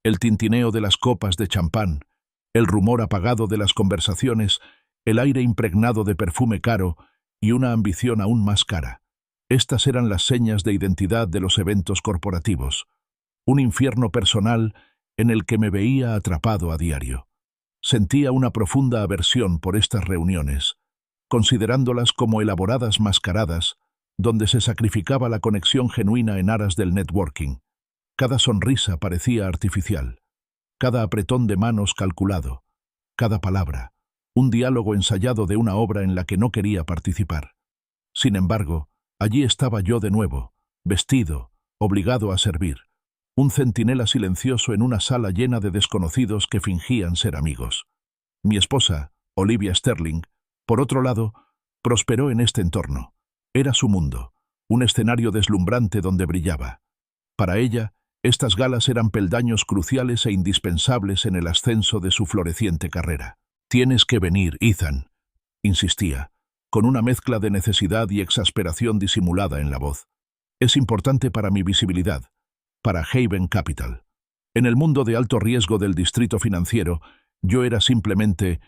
El tintineo de las copas de champán, el rumor apagado de las conversaciones, el aire impregnado de perfume caro y una ambición aún más cara. Estas eran las señas de identidad de los eventos corporativos. Un infierno personal en el que me veía atrapado a diario. Sentía una profunda aversión por estas reuniones, considerándolas como elaboradas mascaradas, donde se sacrificaba la conexión genuina en aras del networking. Cada sonrisa parecía artificial, cada apretón de manos calculado, cada palabra, un diálogo ensayado de una obra en la que no quería participar. Sin embargo, allí estaba yo de nuevo, vestido, obligado a servir, un centinela silencioso en una sala llena de desconocidos que fingían ser amigos. Mi esposa, Olivia Sterling, por otro lado, prosperó en este entorno. Era su mundo, un escenario deslumbrante donde brillaba. Para ella, estas galas eran peldaños cruciales e indispensables en el ascenso de su floreciente carrera. «Tienes que venir, Ethan», insistía, con una mezcla de necesidad y exasperación disimulada en la voz. «Es importante para mi visibilidad, para Haven Capital. En el mundo de alto riesgo del distrito financiero, yo era simplemente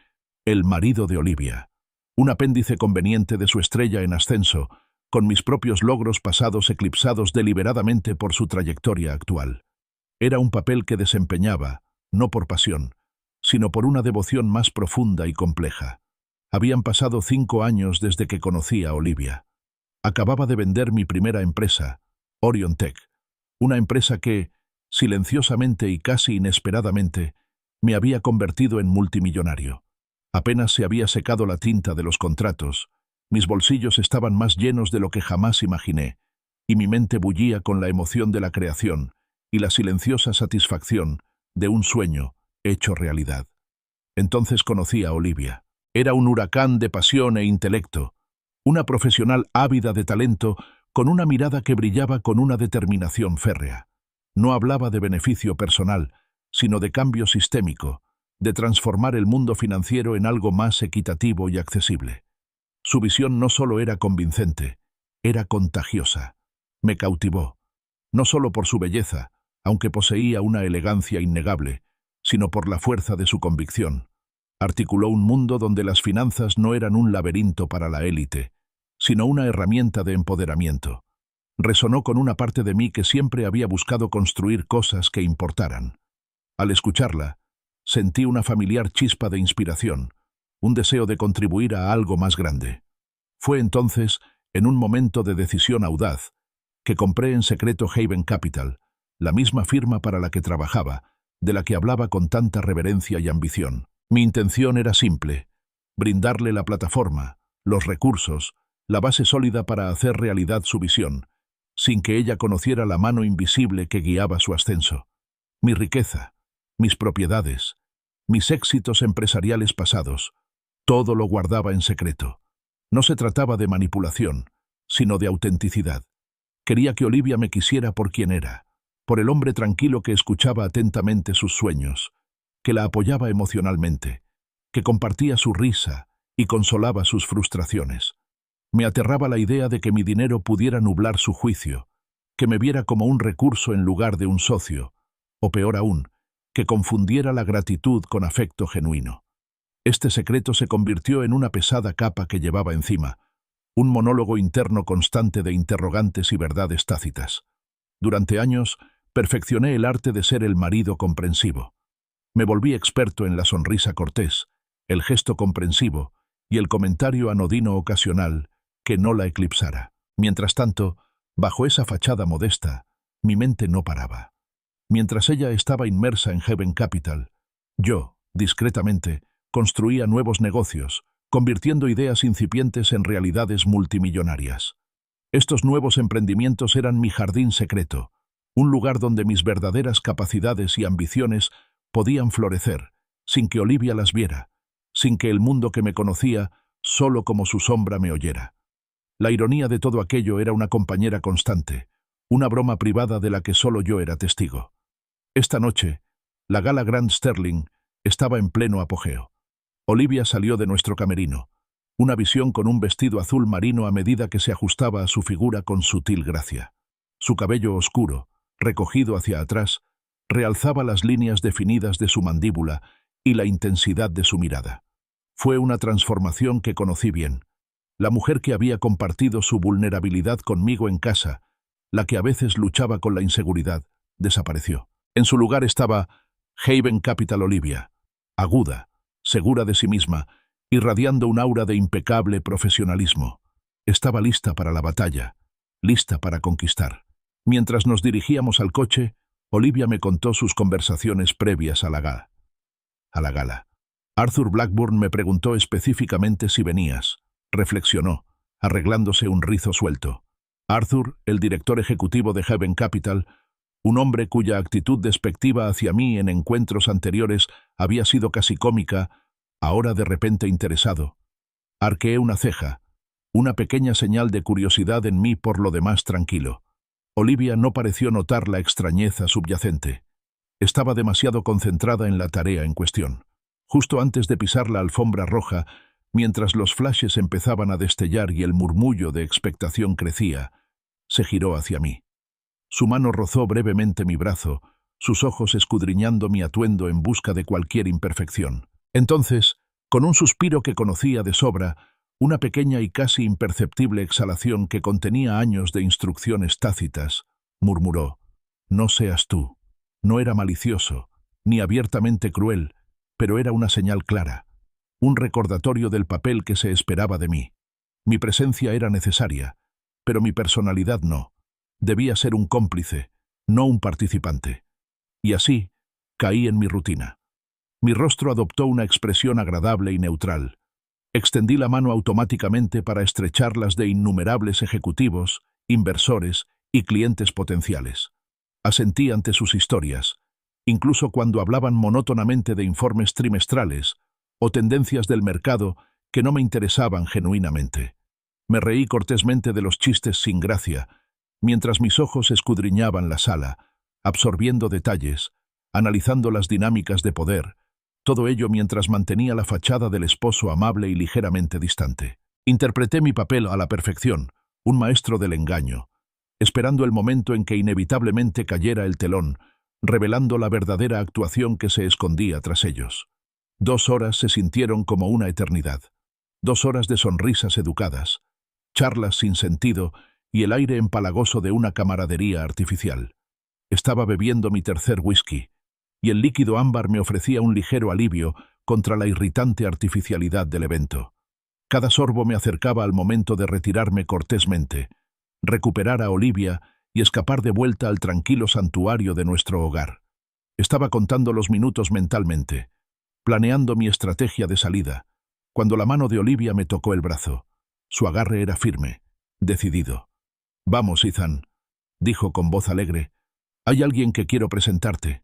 el marido de Olivia, un apéndice conveniente de su estrella en ascenso, con mis propios logros pasados eclipsados deliberadamente por su trayectoria actual. Era un papel que desempeñaba, no por pasión, sino por una devoción más profunda y compleja. Habían pasado 5 años desde que conocí a Olivia. Acababa de vender mi primera empresa, Orion Tech, una empresa que, silenciosamente y casi inesperadamente, me había convertido en multimillonario. Apenas se había secado la tinta de los contratos, mis bolsillos estaban más llenos de lo que jamás imaginé, y mi mente bullía con la emoción de la creación y la silenciosa satisfacción de un sueño hecho realidad. Entonces conocí a Olivia. Era un huracán de pasión e intelecto, una profesional ávida de talento con una mirada que brillaba con una determinación férrea. No hablaba de beneficio personal, sino de cambio sistémico, de transformar el mundo financiero en algo más equitativo y accesible. Su visión no solo era convincente, era contagiosa. Me cautivó, no solo por su belleza, aunque poseía una elegancia innegable, sino por la fuerza de su convicción. Articuló un mundo donde las finanzas no eran un laberinto para la élite, sino una herramienta de empoderamiento. Resonó con una parte de mí que siempre había buscado construir cosas que importaran. Al escucharla, sentí una familiar chispa de inspiración, un deseo de contribuir a algo más grande. Fue entonces, en un momento de decisión audaz, que compré en secreto Haven Capital, la misma firma para la que trabajaba, de la que hablaba con tanta reverencia y ambición. Mi intención era simple: brindarle la plataforma, los recursos, la base sólida para hacer realidad su visión, sin que ella conociera la mano invisible que guiaba su ascenso. Mi riqueza, mis propiedades, mis éxitos empresariales pasados, todo lo guardaba en secreto. No se trataba de manipulación, sino de autenticidad. Quería que Olivia me quisiera por quien era, por el hombre tranquilo que escuchaba atentamente sus sueños, que la apoyaba emocionalmente, que compartía su risa y consolaba sus frustraciones. Me aterraba la idea de que mi dinero pudiera nublar su juicio, que me viera como un recurso en lugar de un socio, o peor aún, que confundiera la gratitud con afecto genuino. Este secreto se convirtió en una pesada capa que llevaba encima, un monólogo interno constante de interrogantes y verdades tácitas. Durante años, perfeccioné el arte de ser el marido comprensivo. Me volví experto en la sonrisa cortés, el gesto comprensivo y el comentario anodino ocasional que no la eclipsara. Mientras tanto, bajo esa fachada modesta, mi mente no paraba. Mientras ella estaba inmersa en Haven Capital, yo, discretamente, construía nuevos negocios, convirtiendo ideas incipientes en realidades multimillonarias. Estos nuevos emprendimientos eran mi jardín secreto, un lugar donde mis verdaderas capacidades y ambiciones podían florecer, sin que Olivia las viera, sin que el mundo que me conocía solo como su sombra me oyera. La ironía de todo aquello era una compañera constante, una broma privada de la que solo yo era testigo. Esta noche, la gala Grand Sterling estaba en pleno apogeo. Olivia salió de nuestro camerino, una visión con un vestido azul marino a medida que se ajustaba a su figura con sutil gracia. Su cabello oscuro, recogido hacia atrás, realzaba las líneas definidas de su mandíbula y la intensidad de su mirada. Fue una transformación que conocí bien. La mujer que había compartido su vulnerabilidad conmigo en casa, la que a veces luchaba con la inseguridad, desapareció. En su lugar estaba Haven Capital Olivia, aguda, segura de sí misma, irradiando un aura de impecable profesionalismo. Estaba lista para la batalla, lista para conquistar. Mientras nos dirigíamos al coche, Olivia me contó sus conversaciones previas a la gala. Arthur Blackburn me preguntó específicamente si venías. Reflexionó, arreglándose un rizo suelto. Arthur, el director ejecutivo de Haven Capital, un hombre cuya actitud despectiva hacia mí en encuentros anteriores había sido casi cómica, ahora de repente interesado. Arqueé una ceja, una pequeña señal de curiosidad en mí por lo demás tranquilo. Olivia no pareció notar la extrañeza subyacente. Estaba demasiado concentrada en la tarea en cuestión. Justo antes de pisar la alfombra roja, mientras los flashes empezaban a destellar y el murmullo de expectación crecía, se giró hacia mí. Su mano rozó brevemente mi brazo, sus ojos escudriñando mi atuendo en busca de cualquier imperfección. Entonces, con un suspiro que conocía de sobra, una pequeña y casi imperceptible exhalación que contenía años de instrucciones tácitas, murmuró: «No seas tú». No era malicioso, ni abiertamente cruel, pero era una señal clara, un recordatorio del papel que se esperaba de mí. Mi presencia era necesaria, pero mi personalidad no. Debía ser un cómplice, no un participante. Y así, caí en mi rutina. Mi rostro adoptó una expresión agradable y neutral. Extendí la mano automáticamente para estrechar las de innumerables ejecutivos, inversores y clientes potenciales. Asentí ante sus historias, incluso cuando hablaban monótonamente de informes trimestrales o tendencias del mercado que no me interesaban genuinamente. Me reí cortésmente de los chistes sin gracia, mientras mis ojos escudriñaban la sala, absorbiendo detalles, analizando las dinámicas de poder, todo ello mientras mantenía la fachada del esposo amable y ligeramente distante. Interpreté mi papel a la perfección, un maestro del engaño, esperando el momento en que inevitablemente cayera el telón, revelando la verdadera actuación que se escondía tras ellos. 2 horas se sintieron como una eternidad. 2 horas de sonrisas educadas, charlas sin sentido y el aire empalagoso de una camaradería artificial. Estaba bebiendo mi tercer whisky, y el líquido ámbar me ofrecía un ligero alivio contra la irritante artificialidad del evento. Cada sorbo me acercaba al momento de retirarme cortésmente, recuperar a Olivia y escapar de vuelta al tranquilo santuario de nuestro hogar. Estaba contando los minutos mentalmente, planeando mi estrategia de salida, cuando la mano de Olivia me tocó el brazo. Su agarre era firme, decidido. «Vamos, Ethan», dijo con voz alegre. «Hay alguien que quiero presentarte».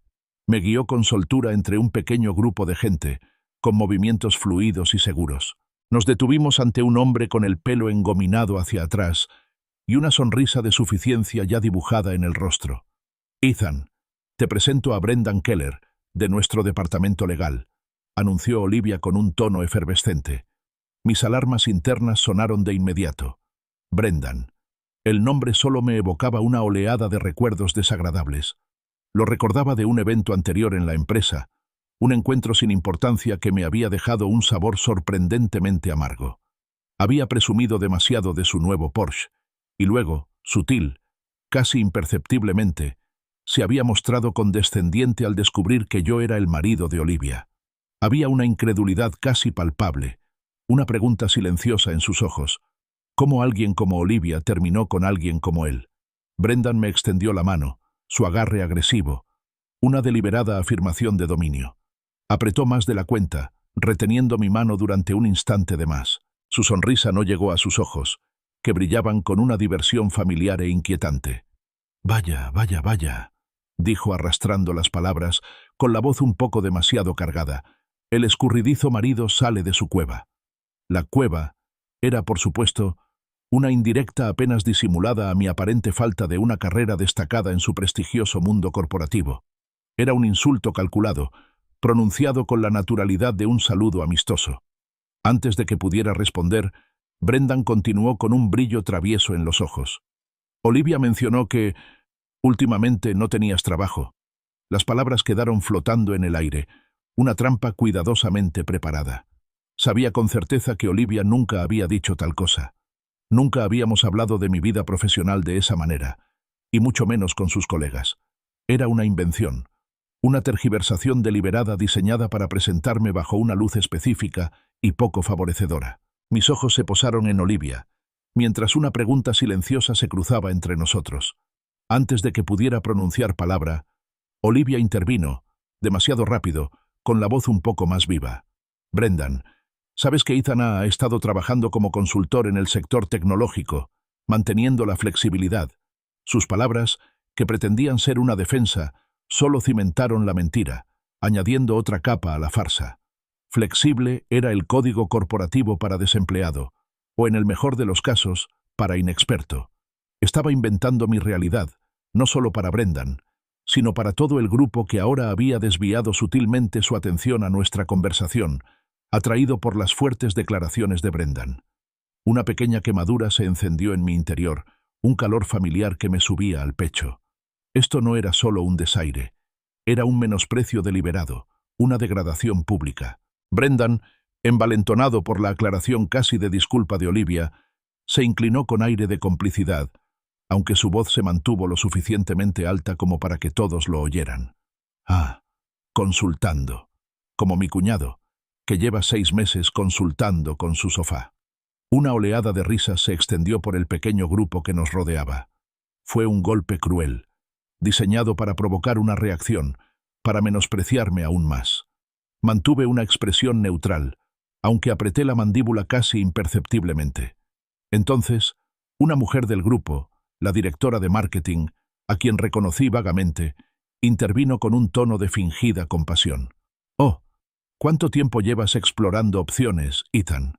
Me guió con soltura entre un pequeño grupo de gente, con movimientos fluidos y seguros. Nos detuvimos ante un hombre con el pelo engominado hacia atrás y una sonrisa de suficiencia ya dibujada en el rostro. «Ethan, te presento a Brendan Keller, de nuestro departamento legal», anunció Olivia con un tono efervescente. Mis alarmas internas sonaron de inmediato. Brendan. El nombre solo me evocaba una oleada de recuerdos desagradables. Lo recordaba de un evento anterior en la empresa, un encuentro sin importancia que me había dejado un sabor sorprendentemente amargo. Había presumido demasiado de su nuevo Porsche, y luego, sutil, casi imperceptiblemente, se había mostrado condescendiente al descubrir que yo era el marido de Olivia. Había una incredulidad casi palpable, una pregunta silenciosa en sus ojos. ¿Cómo alguien como Olivia terminó con alguien como él? Brendan me extendió la mano, su agarre agresivo, una deliberada afirmación de dominio. Apretó más de la cuenta, reteniendo mi mano durante un instante de más. Su sonrisa no llegó a sus ojos, que brillaban con una diversión familiar e inquietante. «Vaya, vaya, vaya», dijo arrastrando las palabras, con la voz un poco demasiado cargada. «El escurridizo marido sale de su cueva». La cueva era, por supuesto, una indirecta apenas disimulada a mi aparente falta de una carrera destacada en su prestigioso mundo corporativo. Era un insulto calculado, pronunciado con la naturalidad de un saludo amistoso. Antes de que pudiera responder, Brendan continuó con un brillo travieso en los ojos. «Olivia mencionó que últimamente no tenías trabajo». Las palabras quedaron flotando en el aire, una trampa cuidadosamente preparada. Sabía con certeza que Olivia nunca había dicho tal cosa. Nunca habíamos hablado de mi vida profesional de esa manera, y mucho menos con sus colegas. Era una invención, una tergiversación deliberada diseñada para presentarme bajo una luz específica y poco favorecedora. Mis ojos se posaron en Olivia, mientras una pregunta silenciosa se cruzaba entre nosotros. Antes de que pudiera pronunciar palabra, Olivia intervino, demasiado rápido, con la voz un poco más viva. «Brendan, sabes que Ethan ha estado trabajando como consultor en el sector tecnológico, manteniendo la flexibilidad. Sus palabras, que pretendían ser una defensa, solo cimentaron la mentira, añadiendo otra capa a la farsa. Flexible era el código corporativo para desempleado, o en el mejor de los casos, para inexperto. Estaba inventando mi realidad, no solo para Brendan, sino para todo el grupo que ahora había desviado sutilmente su atención a nuestra conversación, atraído por las fuertes declaraciones de Brendan. Una pequeña quemadura se encendió en mi interior, un calor familiar que me subía al pecho. Esto no era solo un desaire, era un menosprecio deliberado, una degradación pública. Brendan, envalentonado por la aclaración casi de disculpa de Olivia, se inclinó con aire de complicidad, aunque su voz se mantuvo lo suficientemente alta como para que todos lo oyeran. «Ah, consultando, como mi cuñado, que lleva 6 meses consultando con su sofá». Una oleada de risas se extendió por el pequeño grupo que nos rodeaba. Fue un golpe cruel, diseñado para provocar una reacción, para menospreciarme aún más. Mantuve una expresión neutral, aunque apreté la mandíbula casi imperceptiblemente. Entonces, una mujer del grupo, la directora de marketing, a quien reconocí vagamente, intervino con un tono de fingida compasión. «Oh, ¿cuánto tiempo llevas explorando opciones, Ethan?»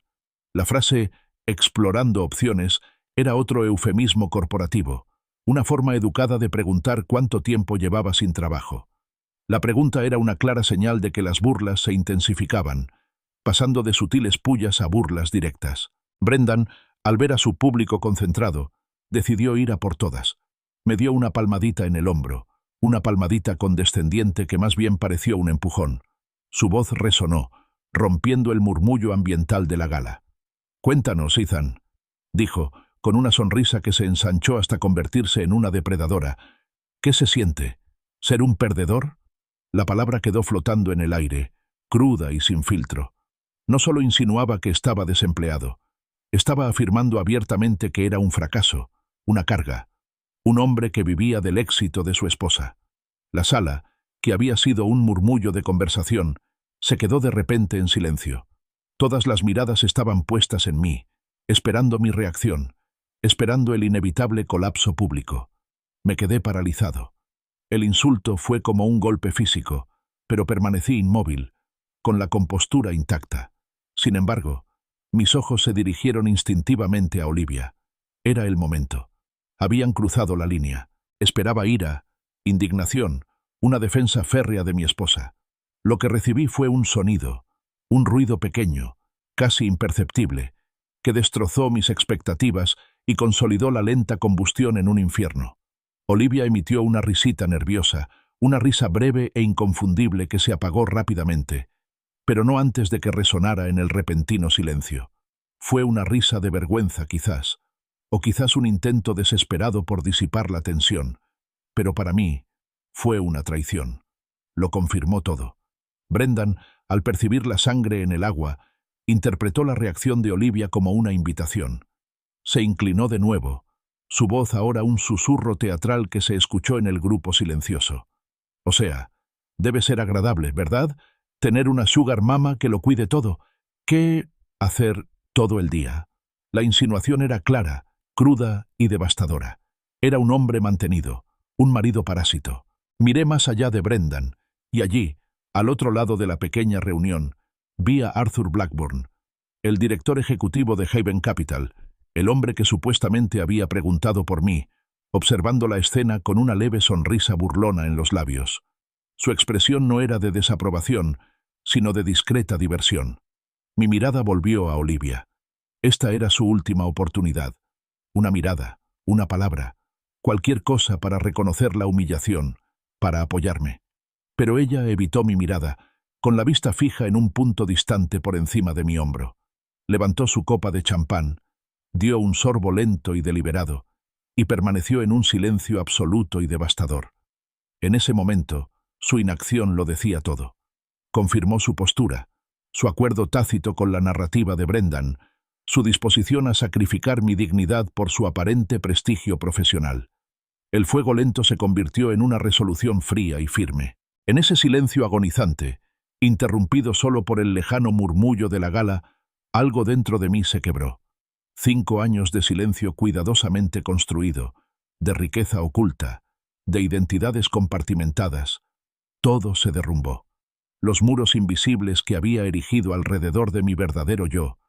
La frase «explorando opciones» era otro eufemismo corporativo, una forma educada de preguntar cuánto tiempo llevaba sin trabajo. La pregunta era una clara señal de que las burlas se intensificaban, pasando de sutiles pullas a burlas directas. Brendan, al ver a su público concentrado, decidió ir a por todas. Me dio una palmadita en el hombro, una palmadita condescendiente que más bien pareció un empujón. Su voz resonó, rompiendo el murmullo ambiental de la gala. «Cuéntanos, Ethan», dijo, con una sonrisa que se ensanchó hasta convertirse en una depredadora. «¿Qué se siente? ¿Ser un perdedor?» La palabra quedó flotando en el aire, cruda y sin filtro. No solo insinuaba que estaba desempleado, estaba afirmando abiertamente que era un fracaso, una carga, un hombre que vivía del éxito de su esposa. La sala, que había sido un murmullo de conversación, se quedó de repente en silencio. Todas las miradas estaban puestas en mí, esperando mi reacción, esperando el inevitable colapso público. Me quedé paralizado. El insulto fue como un golpe físico, pero permanecí inmóvil, con la compostura intacta. Sin embargo, mis ojos se dirigieron instintivamente a Olivia. Era el momento. Habían cruzado la línea. Esperaba ira, indignación, una defensa férrea de mi esposa. Lo que recibí fue un sonido, un ruido pequeño, casi imperceptible, que destrozó mis expectativas y consolidó la lenta combustión en un infierno. Olivia emitió una risita nerviosa, una risa breve e inconfundible que se apagó rápidamente, pero no antes de que resonara en el repentino silencio. Fue una risa de vergüenza, quizás, o quizás un intento desesperado por disipar la tensión, pero para mí fue una traición. Lo confirmó todo. Brendan, al percibir la sangre en el agua, interpretó la reacción de Olivia como una invitación. Se inclinó de nuevo, su voz ahora un susurro teatral que se escuchó en el grupo silencioso. «O sea, debe ser agradable, ¿verdad? Tener una sugar mama que lo cuide todo. ¿Qué hacer todo el día?» La insinuación era clara, cruda y devastadora. Era un hombre mantenido, un marido parásito. Miré más allá de Brendan, y allí, al otro lado de la pequeña reunión, vi a Arthur Blackburn, el director ejecutivo de Haven Capital, el hombre que supuestamente había preguntado por mí, observando la escena con una leve sonrisa burlona en los labios. Su expresión no era de desaprobación, sino de discreta diversión. Mi mirada volvió a Olivia. Esta era su última oportunidad. Una mirada, una palabra, cualquier cosa para reconocer la humillación, para apoyarme. Pero ella evitó mi mirada, con la vista fija en un punto distante por encima de mi hombro. Levantó su copa de champán, dio un sorbo lento y deliberado, y permaneció en un silencio absoluto y devastador. En ese momento, su inacción lo decía todo. Confirmó su postura, su acuerdo tácito con la narrativa de Brendan, su disposición a sacrificar mi dignidad por su aparente prestigio profesional. El fuego lento se convirtió en una resolución fría y firme. En ese silencio agonizante, interrumpido solo por el lejano murmullo de la gala, algo dentro de mí se quebró. 5 años de silencio cuidadosamente construido, de riqueza oculta, de identidades compartimentadas, todo se derrumbó. Los muros invisibles que había erigido alrededor de mi verdadero yo,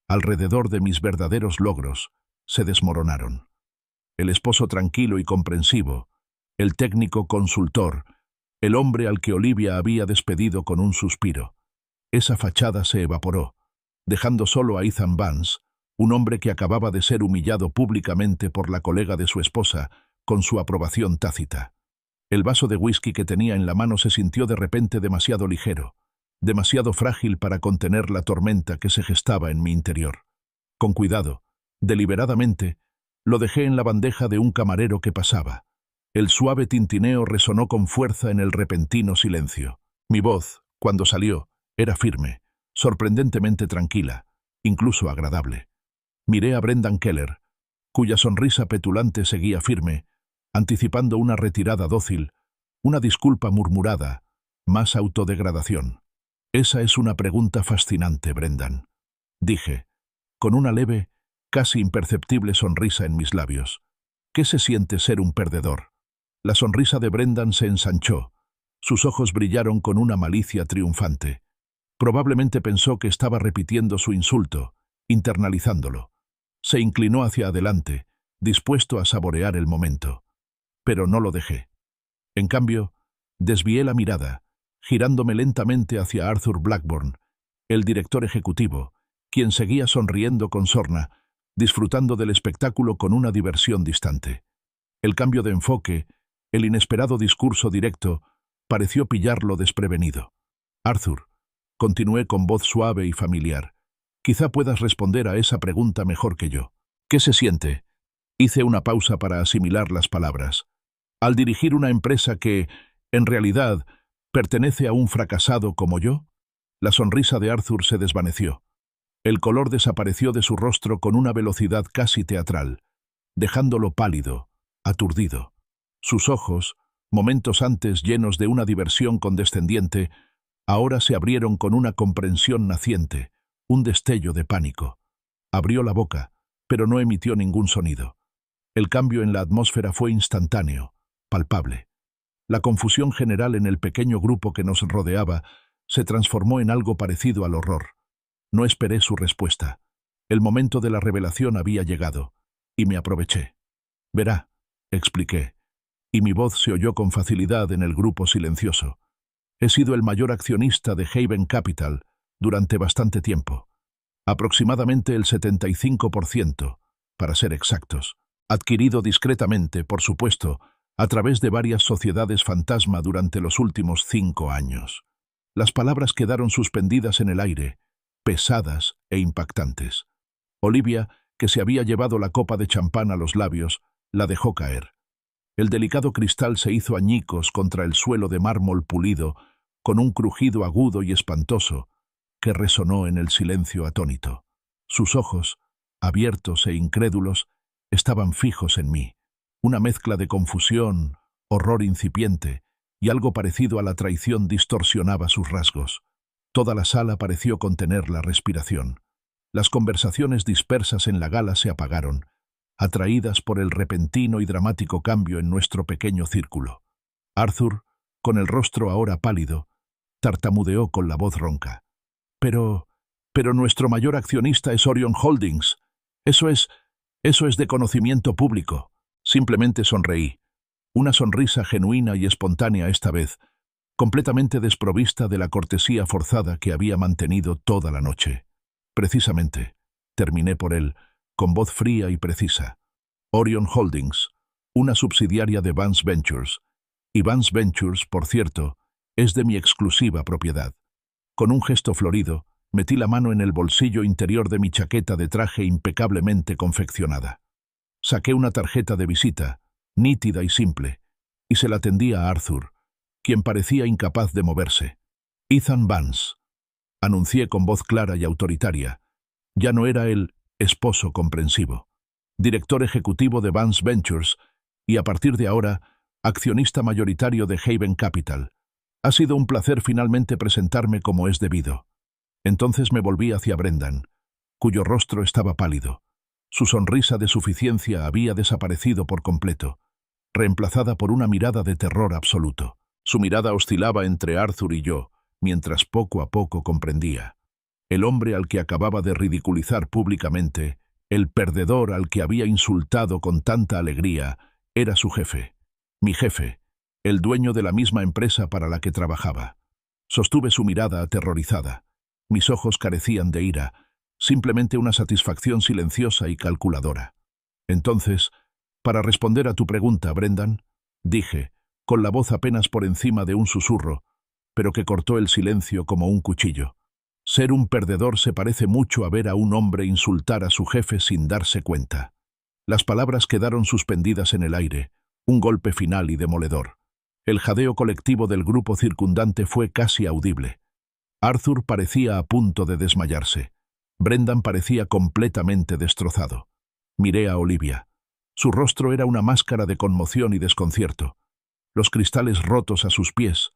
alrededor de mis verdaderos logros, se desmoronaron. El esposo tranquilo y comprensivo, el técnico consultor, el hombre al que Olivia había despedido con un suspiro. Esa fachada se evaporó, dejando solo a Ethan Vance, un hombre que acababa de ser humillado públicamente por la colega de su esposa, con su aprobación tácita. El vaso de whisky que tenía en la mano se sintió de repente demasiado ligero, demasiado frágil para contener la tormenta que se gestaba en mi interior. Con cuidado, deliberadamente, lo dejé en la bandeja de un camarero que pasaba. El suave tintineo resonó con fuerza en el repentino silencio. Mi voz, cuando salió, era firme, sorprendentemente tranquila, incluso agradable. Miré a Brendan Keller, cuya sonrisa petulante seguía firme, anticipando una retirada dócil, una disculpa murmurada, más autodegradación. Esa es una pregunta fascinante, Brendan, dije, con una leve, casi imperceptible sonrisa en mis labios. ¿Qué se siente ser un perdedor? La sonrisa de Brendan se ensanchó. Sus ojos brillaron con una malicia triunfante. Probablemente pensó que estaba repitiendo su insulto, internalizándolo. Se inclinó hacia adelante, dispuesto a saborear el momento. Pero no lo dejé. En cambio, desvié la mirada, girándome lentamente hacia Arthur Blackburn, el director ejecutivo, quien seguía sonriendo con sorna, disfrutando del espectáculo con una diversión distante. El cambio de enfoque, el inesperado discurso directo, pareció pillarlo desprevenido. Arthur, continué con voz suave y familiar, quizá puedas responder a esa pregunta mejor que yo. ¿Qué se siente? Hice una pausa para asimilar las palabras. Al dirigir una empresa que, en realidad, pertenece a un fracasado como yo, la sonrisa de Arthur se desvaneció. El color desapareció de su rostro con una velocidad casi teatral, dejándolo pálido, aturdido. Sus ojos, momentos antes llenos de una diversión condescendiente, ahora se abrieron con una comprensión naciente, un destello de pánico. Abrió la boca, pero no emitió ningún sonido. El cambio en la atmósfera fue instantáneo, palpable. La confusión general en el pequeño grupo que nos rodeaba se transformó en algo parecido al horror. No esperé su respuesta. El momento de la revelación había llegado, y me aproveché. Verá, expliqué, y mi voz se oyó con facilidad en el grupo silencioso. He sido el mayor accionista de Haven Capital durante bastante tiempo. Aproximadamente el 75%, para ser exactos. Adquirido discretamente, por supuesto, a través de varias sociedades fantasma durante los últimos 5 años. Las palabras quedaron suspendidas en el aire, pesadas e impactantes. Olivia, que se había llevado la copa de champán a los labios, la dejó caer. El delicado cristal se hizo añicos contra el suelo de mármol pulido, con un crujido agudo y espantoso, que resonó en el silencio atónito. Sus ojos, abiertos e incrédulos, estaban fijos en mí. Una mezcla de confusión, horror incipiente y algo parecido a la traición distorsionaba sus rasgos. Toda la sala pareció contener la respiración. Las conversaciones dispersas en la gala se apagaron, atraídas por el repentino y dramático cambio en nuestro pequeño círculo. Arthur, con el rostro ahora pálido, tartamudeó con la voz ronca. Pero nuestro mayor accionista es Orion Holdings. Eso es de conocimiento público. Simplemente sonreí. Una sonrisa genuina y espontánea esta vez, completamente desprovista de la cortesía forzada que había mantenido toda la noche. Precisamente, terminé por él, con voz fría y precisa. Orion Holdings, una subsidiaria de Vance Ventures. Y Vance Ventures, por cierto, Es de mi exclusiva propiedad. Con un gesto florido, metí la mano en el bolsillo interior de mi chaqueta de traje impecablemente confeccionada. Saqué una tarjeta de visita, nítida y simple, y se la tendí a Arthur, quien parecía incapaz de moverse. Ethan Vance, anuncié con voz clara y autoritaria. Ya no era el esposo comprensivo. Director ejecutivo de Vance Ventures y, a partir de ahora, accionista mayoritario de Haven Capital. Ha sido un placer finalmente presentarme como es debido. Entonces me volví hacia Brendan, cuyo rostro estaba pálido. Su sonrisa de suficiencia había desaparecido por completo, reemplazada por una mirada de terror absoluto. Su mirada oscilaba entre Arthur y yo, mientras poco a poco comprendía. El hombre al que acababa de ridiculizar públicamente, el perdedor al que había insultado con tanta alegría, era su jefe. Mi jefe, el dueño de la misma empresa para la que trabajaba. Sostuve su mirada aterrorizada. Mis ojos carecían de ira, simplemente una satisfacción silenciosa y calculadora. Entonces, para responder a tu pregunta, Brendan, dije, con la voz apenas por encima de un susurro, pero que cortó el silencio como un cuchillo. Ser un perdedor se parece mucho a ver a un hombre insultar a su jefe sin darse cuenta. Las palabras quedaron suspendidas en el aire, un golpe final y demoledor. El jadeo colectivo del grupo circundante fue casi audible. Arthur parecía a punto de desmayarse. Brendan parecía completamente destrozado. Miré a Olivia. Su rostro era una máscara de conmoción y desconcierto. Los cristales rotos a sus pies,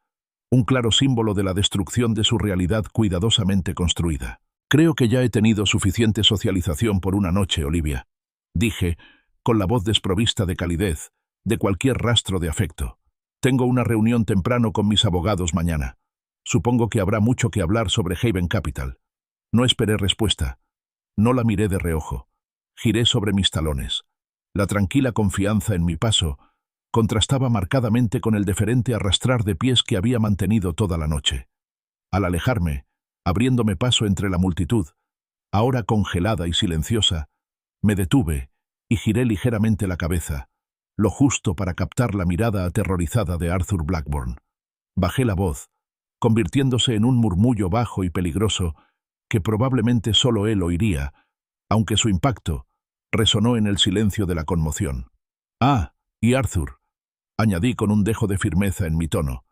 un claro símbolo de la destrucción de su realidad cuidadosamente construida. Creo que ya he tenido suficiente socialización por una noche, Olivia, dije, con la voz desprovista de calidez, de cualquier rastro de afecto. Tengo una reunión temprano con mis abogados mañana. Supongo que habrá mucho que hablar sobre Haven Capital. No esperé respuesta. No la miré de reojo. Giré sobre mis talones. La tranquila confianza en mi paso contrastaba marcadamente con el deferente arrastrar de pies que había mantenido toda la noche. Al alejarme, abriéndome paso entre la multitud, ahora congelada y silenciosa, me detuve y giré ligeramente la cabeza, lo justo para captar la mirada aterrorizada de Arthur Blackburn. Bajé la voz, convirtiéndose en un murmullo bajo y peligroso que probablemente solo él oiría, aunque su impacto resonó en el silencio de la conmoción. Ah, y Arthur, añadí con un dejo de firmeza en mi tono,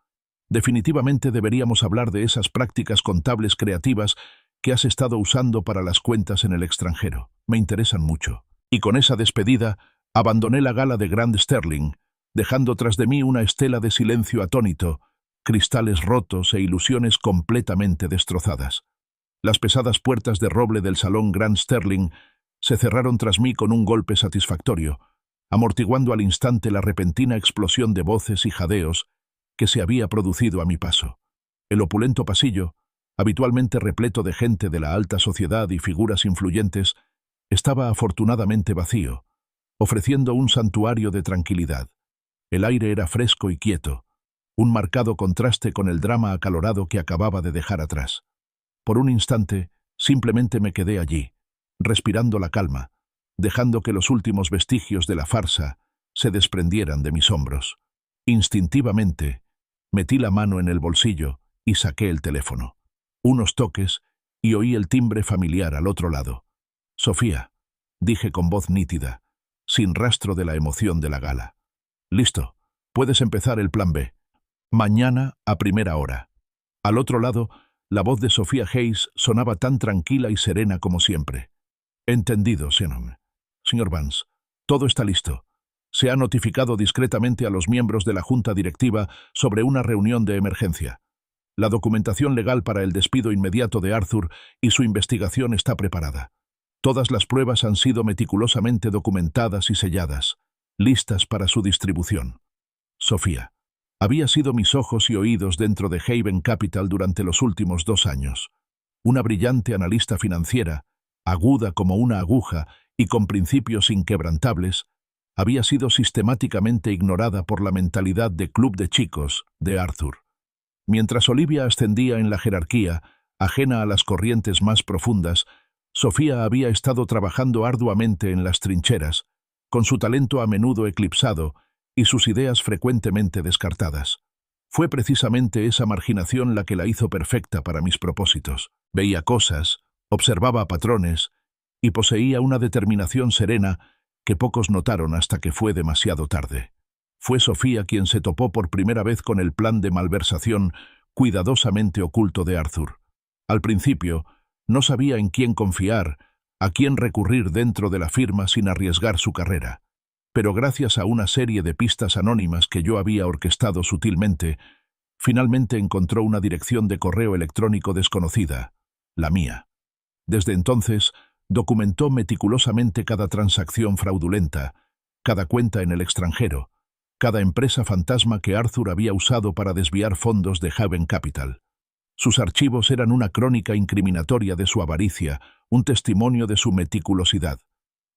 definitivamente deberíamos hablar de esas prácticas contables creativas que has estado usando para las cuentas en el extranjero. Me interesan mucho. Y con esa despedida, abandoné la gala de Grand Sterling, dejando tras de mí una estela de silencio atónito, cristales rotos e ilusiones completamente destrozadas. Las pesadas puertas de roble del salón Grand Sterling se cerraron tras mí con un golpe satisfactorio, amortiguando al instante la repentina explosión de voces y jadeos que se había producido a mi paso. El opulento pasillo, habitualmente repleto de gente de la alta sociedad y figuras influyentes, estaba afortunadamente vacío, ofreciendo un santuario de tranquilidad. El aire era fresco y quieto, un marcado contraste con el drama acalorado que acababa de dejar atrás. Por un instante, simplemente me quedé allí, respirando la calma, dejando que los últimos vestigios de la farsa se desprendieran de mis hombros. Instintivamente, metí la mano en el bolsillo y saqué el teléfono. Unos toques y oí el timbre familiar al otro lado. «Sofía», dije con voz nítida, sin rastro de la emoción de la gala. «Listo, puedes empezar el plan B. Mañana a primera hora». Al otro lado, la voz de Sofía Hayes sonaba tan tranquila y serena como siempre. «Entendido, Señor Vance. Todo está listo. Se ha notificado discretamente a los miembros de la Junta Directiva sobre una reunión de emergencia. La documentación legal para el despido inmediato de Arthur y su investigación está preparada. Todas las pruebas han sido meticulosamente documentadas y selladas, listas para su distribución». Sofía. Había sido mis ojos y oídos dentro de Haven Capital durante los últimos 2 años. Una brillante analista financiera, aguda como una aguja y con principios inquebrantables, había sido sistemáticamente ignorada por la mentalidad de club de chicos de Arthur. Mientras Olivia ascendía en la jerarquía, ajena a las corrientes más profundas, Sofía había estado trabajando arduamente en las trincheras, con su talento a menudo eclipsado y sus ideas frecuentemente descartadas. Fue precisamente esa marginación la que la hizo perfecta para mis propósitos. Veía cosas, observaba patrones y poseía una determinación serena que pocos notaron hasta que fue demasiado tarde. Fue Sofía quien se topó por primera vez con el plan de malversación cuidadosamente oculto de Arthur. Al principio, no sabía en quién confiar, a quién recurrir dentro de la firma sin arriesgar su carrera. Pero gracias a una serie de pistas anónimas que yo había orquestado sutilmente, finalmente encontró una dirección de correo electrónico desconocida, la mía. Desde entonces, documentó meticulosamente cada transacción fraudulenta, cada cuenta en el extranjero, cada empresa fantasma que Arthur había usado para desviar fondos de Haven Capital. Sus archivos eran una crónica incriminatoria de su avaricia, un testimonio de su meticulosidad.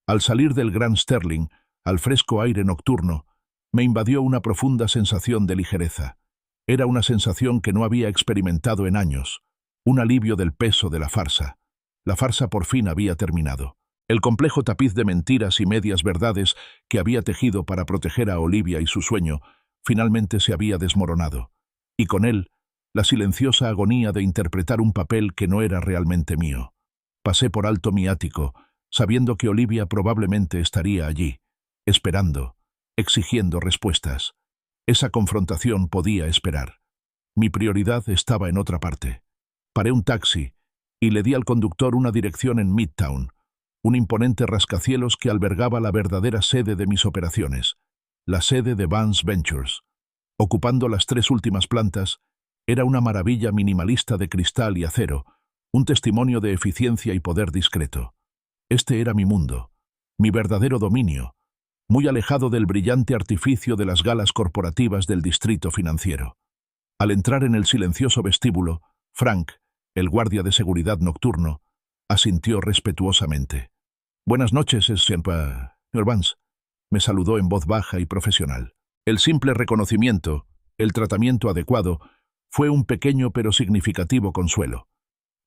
Al salir del Grand Sterling, al fresco aire nocturno, me invadió una profunda sensación de ligereza. Era una sensación que no había experimentado en años, un alivio del peso de la farsa. La farsa por fin había terminado. El complejo tapiz de mentiras y medias verdades que había tejido para proteger a Olivia y su sueño, finalmente se había desmoronado. Y con él, la silenciosa agonía de interpretar un papel que no era realmente mío. Pasé por alto mi ático, sabiendo que Olivia probablemente estaría allí, esperando, exigiendo respuestas. Esa confrontación podía esperar. Mi prioridad estaba en otra parte. Paré un taxi y le di al conductor una dirección en Midtown, un imponente rascacielos que albergaba la verdadera sede de mis operaciones, la sede de Vance Ventures. Ocupando las 3 últimas plantas, era una maravilla minimalista de cristal y acero, un testimonio de eficiencia y poder discreto. Este era mi mundo, mi verdadero dominio, muy alejado del brillante artificio de las galas corporativas del distrito financiero. Al entrar en el silencioso vestíbulo, Frank, el guardia de seguridad nocturno, asintió respetuosamente. «Buenas noches, señor Vance», me saludó en voz baja y profesional. El simple reconocimiento, el tratamiento adecuado, fue un pequeño pero significativo consuelo.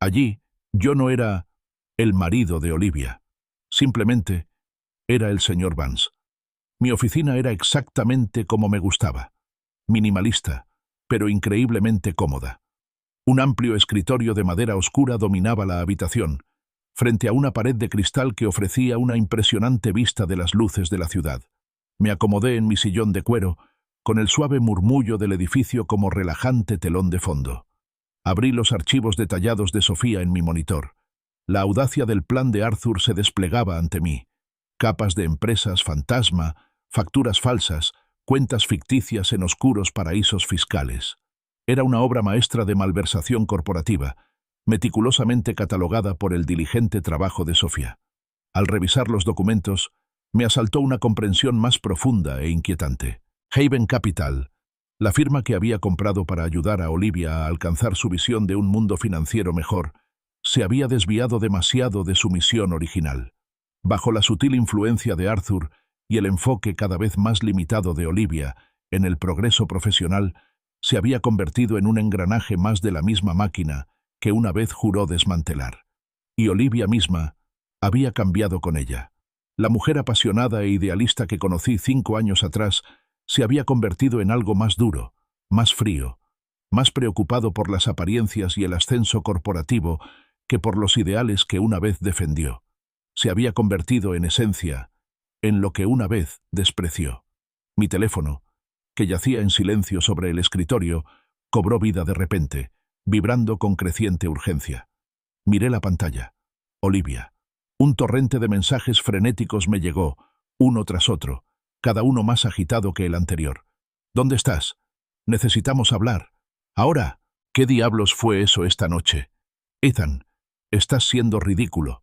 Allí, yo no era el marido de Olivia. Simplemente, era el señor Vance. Mi oficina era exactamente como me gustaba. Minimalista, pero increíblemente cómoda. Un amplio escritorio de madera oscura dominaba la habitación, frente a una pared de cristal que ofrecía una impresionante vista de las luces de la ciudad. Me acomodé en mi sillón de cuero, con el suave murmullo del edificio como relajante telón de fondo. Abrí los archivos detallados de Sofía en mi monitor. La audacia del plan de Arthur se desplegaba ante mí. Capas de empresas fantasma, facturas falsas, cuentas ficticias en oscuros paraísos fiscales. Era una obra maestra de malversación corporativa, meticulosamente catalogada por el diligente trabajo de Sofía. Al revisar los documentos, me asaltó una comprensión más profunda e inquietante. Haven Capital, la firma que había comprado para ayudar a Olivia a alcanzar su visión de un mundo financiero mejor, se había desviado demasiado de su misión original. Bajo la sutil influencia de Arthur y el enfoque cada vez más limitado de Olivia en el progreso profesional, se había convertido en un engranaje más de la misma máquina que una vez juró desmantelar. Y Olivia misma había cambiado con ella. La mujer apasionada e idealista que conocí 5 años atrás se había convertido en algo más duro, más frío, más preocupado por las apariencias y el ascenso corporativo que por los ideales que una vez defendió. Se había convertido, en esencia, en lo que una vez despreció. Mi teléfono, que yacía en silencio sobre el escritorio, cobró vida de repente, vibrando con creciente urgencia. Miré la pantalla. Olivia. Un torrente de mensajes frenéticos me llegó, uno tras otro, cada uno más agitado que el anterior. ¿Dónde estás? Necesitamos hablar. Ahora. ¿Qué diablos fue eso esta noche? Ethan, estás siendo ridículo.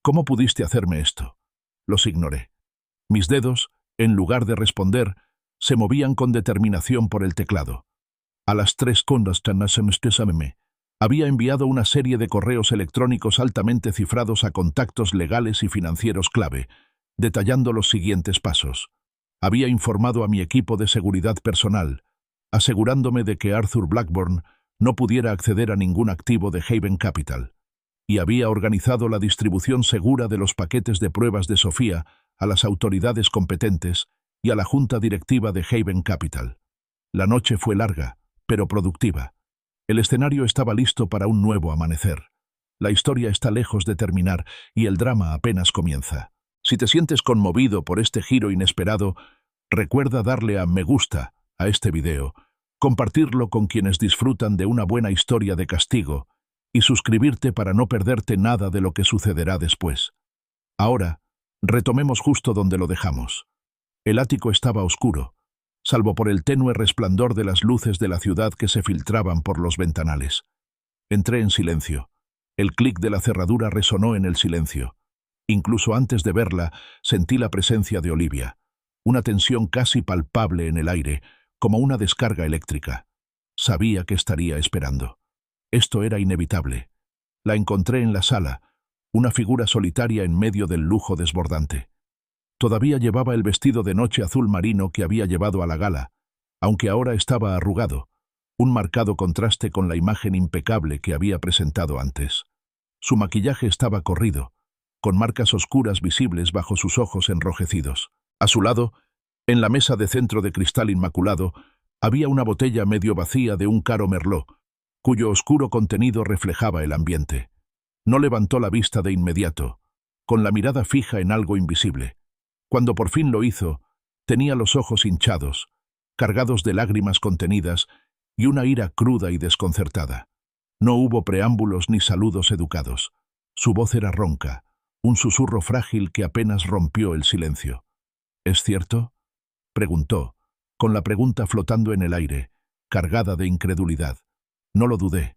¿Cómo pudiste hacerme esto? Los ignoré. Mis dedos, en lugar de responder, se movían con determinación por el teclado. A las 3:00 había enviado una serie de correos electrónicos altamente cifrados a contactos legales y financieros clave, detallando los siguientes pasos. Había informado a mi equipo de seguridad personal, asegurándome de que Arthur Blackburn no pudiera acceder a ningún activo de Haven Capital, y había organizado la distribución segura de los paquetes de pruebas de Sofía a las autoridades competentes y a la junta directiva de Haven Capital. La noche fue larga, pero productiva. El escenario estaba listo para un nuevo amanecer. La historia está lejos de terminar y el drama apenas comienza. Si te sientes conmovido por este giro inesperado, recuerda darle a me gusta a este video, compartirlo con quienes disfrutan de una buena historia de castigo y suscribirte para no perderte nada de lo que sucederá después. Ahora, retomemos justo donde lo dejamos. El ático estaba oscuro, salvo por el tenue resplandor de las luces de la ciudad que se filtraban por los ventanales. Entré en silencio. El clic de la cerradura resonó en el silencio. Incluso antes de verla, sentí la presencia de Olivia, una tensión casi palpable en el aire, como una descarga eléctrica. Sabía que estaría esperando. Esto era inevitable. La encontré en la sala, una figura solitaria en medio del lujo desbordante. Todavía llevaba el vestido de noche azul marino que había llevado a la gala, aunque ahora estaba arrugado, un marcado contraste con la imagen impecable que había presentado antes. Su maquillaje estaba corrido, con marcas oscuras visibles bajo sus ojos enrojecidos. A su lado, en la mesa de centro de cristal inmaculado, había una botella medio vacía de un caro merlot, cuyo oscuro contenido reflejaba el ambiente. No levantó la vista de inmediato, con la mirada fija en algo invisible. Cuando por fin lo hizo, tenía los ojos hinchados, cargados de lágrimas contenidas y una ira cruda y desconcertada. No hubo preámbulos ni saludos educados. Su voz era ronca, un susurro frágil que apenas rompió el silencio. ¿Es cierto?, preguntó, con la pregunta flotando en el aire, cargada de incredulidad. No lo dudé.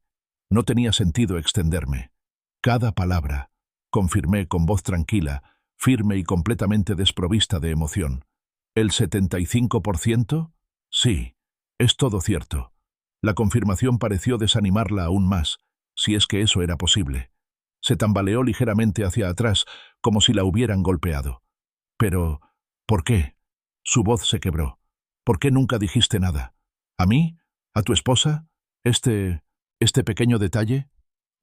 No tenía sentido extenderme. Cada palabra, confirmé con voz tranquila, firme y completamente desprovista de emoción. ¿El 75%? Sí, es todo cierto. La confirmación pareció desanimarla aún más, si es que eso era posible. Se tambaleó ligeramente hacia atrás, como si la hubieran golpeado. Pero, ¿por qué? Su voz se quebró. ¿Por qué nunca dijiste nada? ¿A mí? ¿A tu esposa? ¿Este pequeño detalle?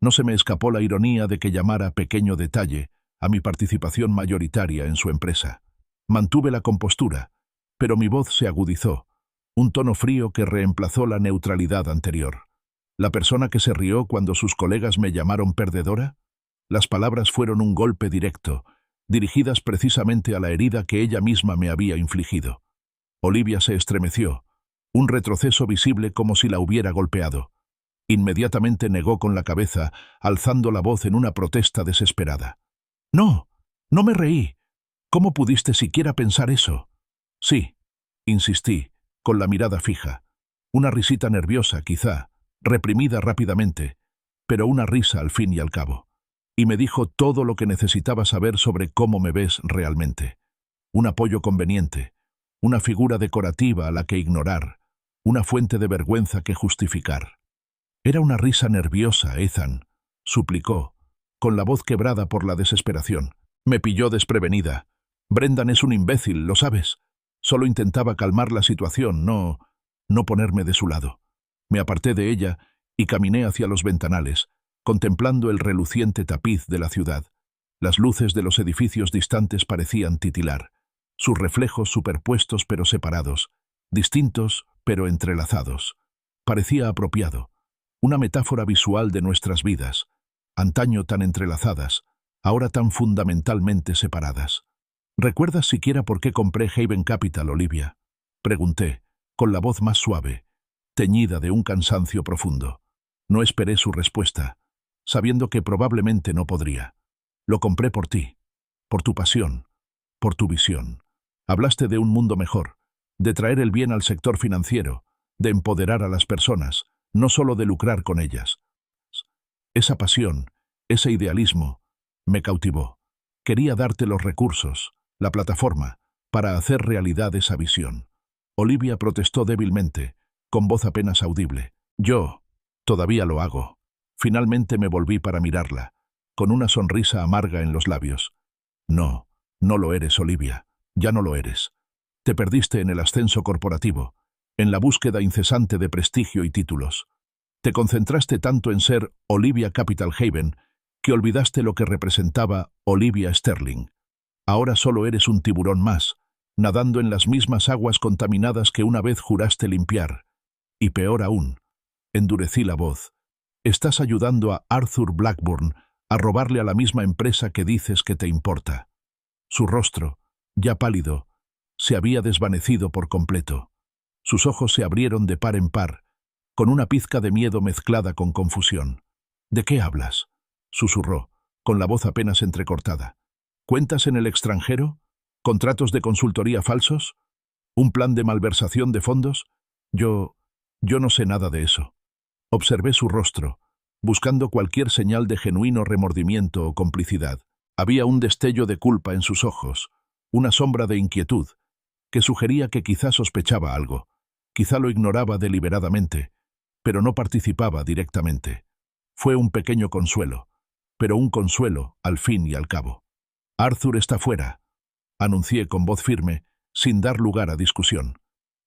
No se me escapó la ironía de que llamara pequeño detalle a mi participación mayoritaria en su empresa. Mantuve la compostura, pero mi voz se agudizó, un tono frío que reemplazó la neutralidad anterior. ¿La persona que se rió cuando sus colegas me llamaron perdedora? Las palabras fueron un golpe directo, dirigidas precisamente a la herida que ella misma me había infligido. Olivia se estremeció, un retroceso visible como si la hubiera golpeado. Inmediatamente negó con la cabeza, alzando la voz en una protesta desesperada. «No, no me reí. ¿Cómo pudiste siquiera pensar eso?» «Sí», insistí, con la mirada fija. Una risita nerviosa, quizá, reprimida rápidamente, pero una risa al fin y al cabo. Y me dijo todo lo que necesitaba saber sobre cómo me ves realmente. Un apoyo conveniente, una figura decorativa a la que ignorar, una fuente de vergüenza que justificar. Era una risa nerviosa, Ethan, suplicó, con la voz quebrada por la desesperación. Me pilló desprevenida. Brendan es un imbécil, lo sabes. Solo intentaba calmar la situación, no ponerme de su lado. Me aparté de ella y caminé hacia los ventanales, contemplando el reluciente tapiz de la ciudad. Las luces de los edificios distantes parecían titilar, sus reflejos superpuestos pero separados, distintos pero entrelazados. Parecía apropiado, una metáfora visual de nuestras vidas, antaño tan entrelazadas, ahora tan fundamentalmente separadas. ¿Recuerdas siquiera por qué compré Haven Capital, Olivia?, pregunté, con la voz más suave, teñida de un cansancio profundo. No esperé su respuesta, sabiendo que probablemente no podría. Lo compré por ti, por tu pasión, por tu visión. Hablaste de un mundo mejor, de traer el bien al sector financiero, de empoderar a las personas, no solo de lucrar con ellas. Esa pasión, ese idealismo, me cautivó. Quería darte los recursos, la plataforma, para hacer realidad esa visión. Olivia protestó débilmente, con voz apenas audible. Yo, todavía lo hago. Finalmente me volví para mirarla, con una sonrisa amarga en los labios. No, no lo eres, Olivia. Ya no lo eres. Te perdiste en el ascenso corporativo, en la búsqueda incesante de prestigio y títulos. Te concentraste tanto en ser Olivia Capital Haven que olvidaste lo que representaba Olivia Sterling. Ahora solo eres un tiburón más, nadando en las mismas aguas contaminadas que una vez juraste limpiar. Y peor aún, Endurecí la voz. Estás ayudando a Arthur Blackburn a robarle a la misma empresa que dices que te importa. Su rostro, ya pálido, se había desvanecido por completo. Sus ojos se abrieron de par en par, con una pizca de miedo mezclada con confusión. ¿De qué hablas?, susurró, con la voz apenas entrecortada. ¿Cuentas en el extranjero? ¿Contratos de consultoría falsos? ¿Un plan de malversación de fondos? Yo no sé nada de eso. Observé su rostro, buscando cualquier señal de genuino remordimiento o complicidad. Había un destello de culpa en sus ojos, una sombra de inquietud, que sugería que quizá sospechaba algo, quizá lo ignoraba deliberadamente, pero no participaba directamente. Fue un pequeño consuelo, pero un consuelo al fin y al cabo. Arthur está fuera, anuncié con voz firme, sin dar lugar a discusión.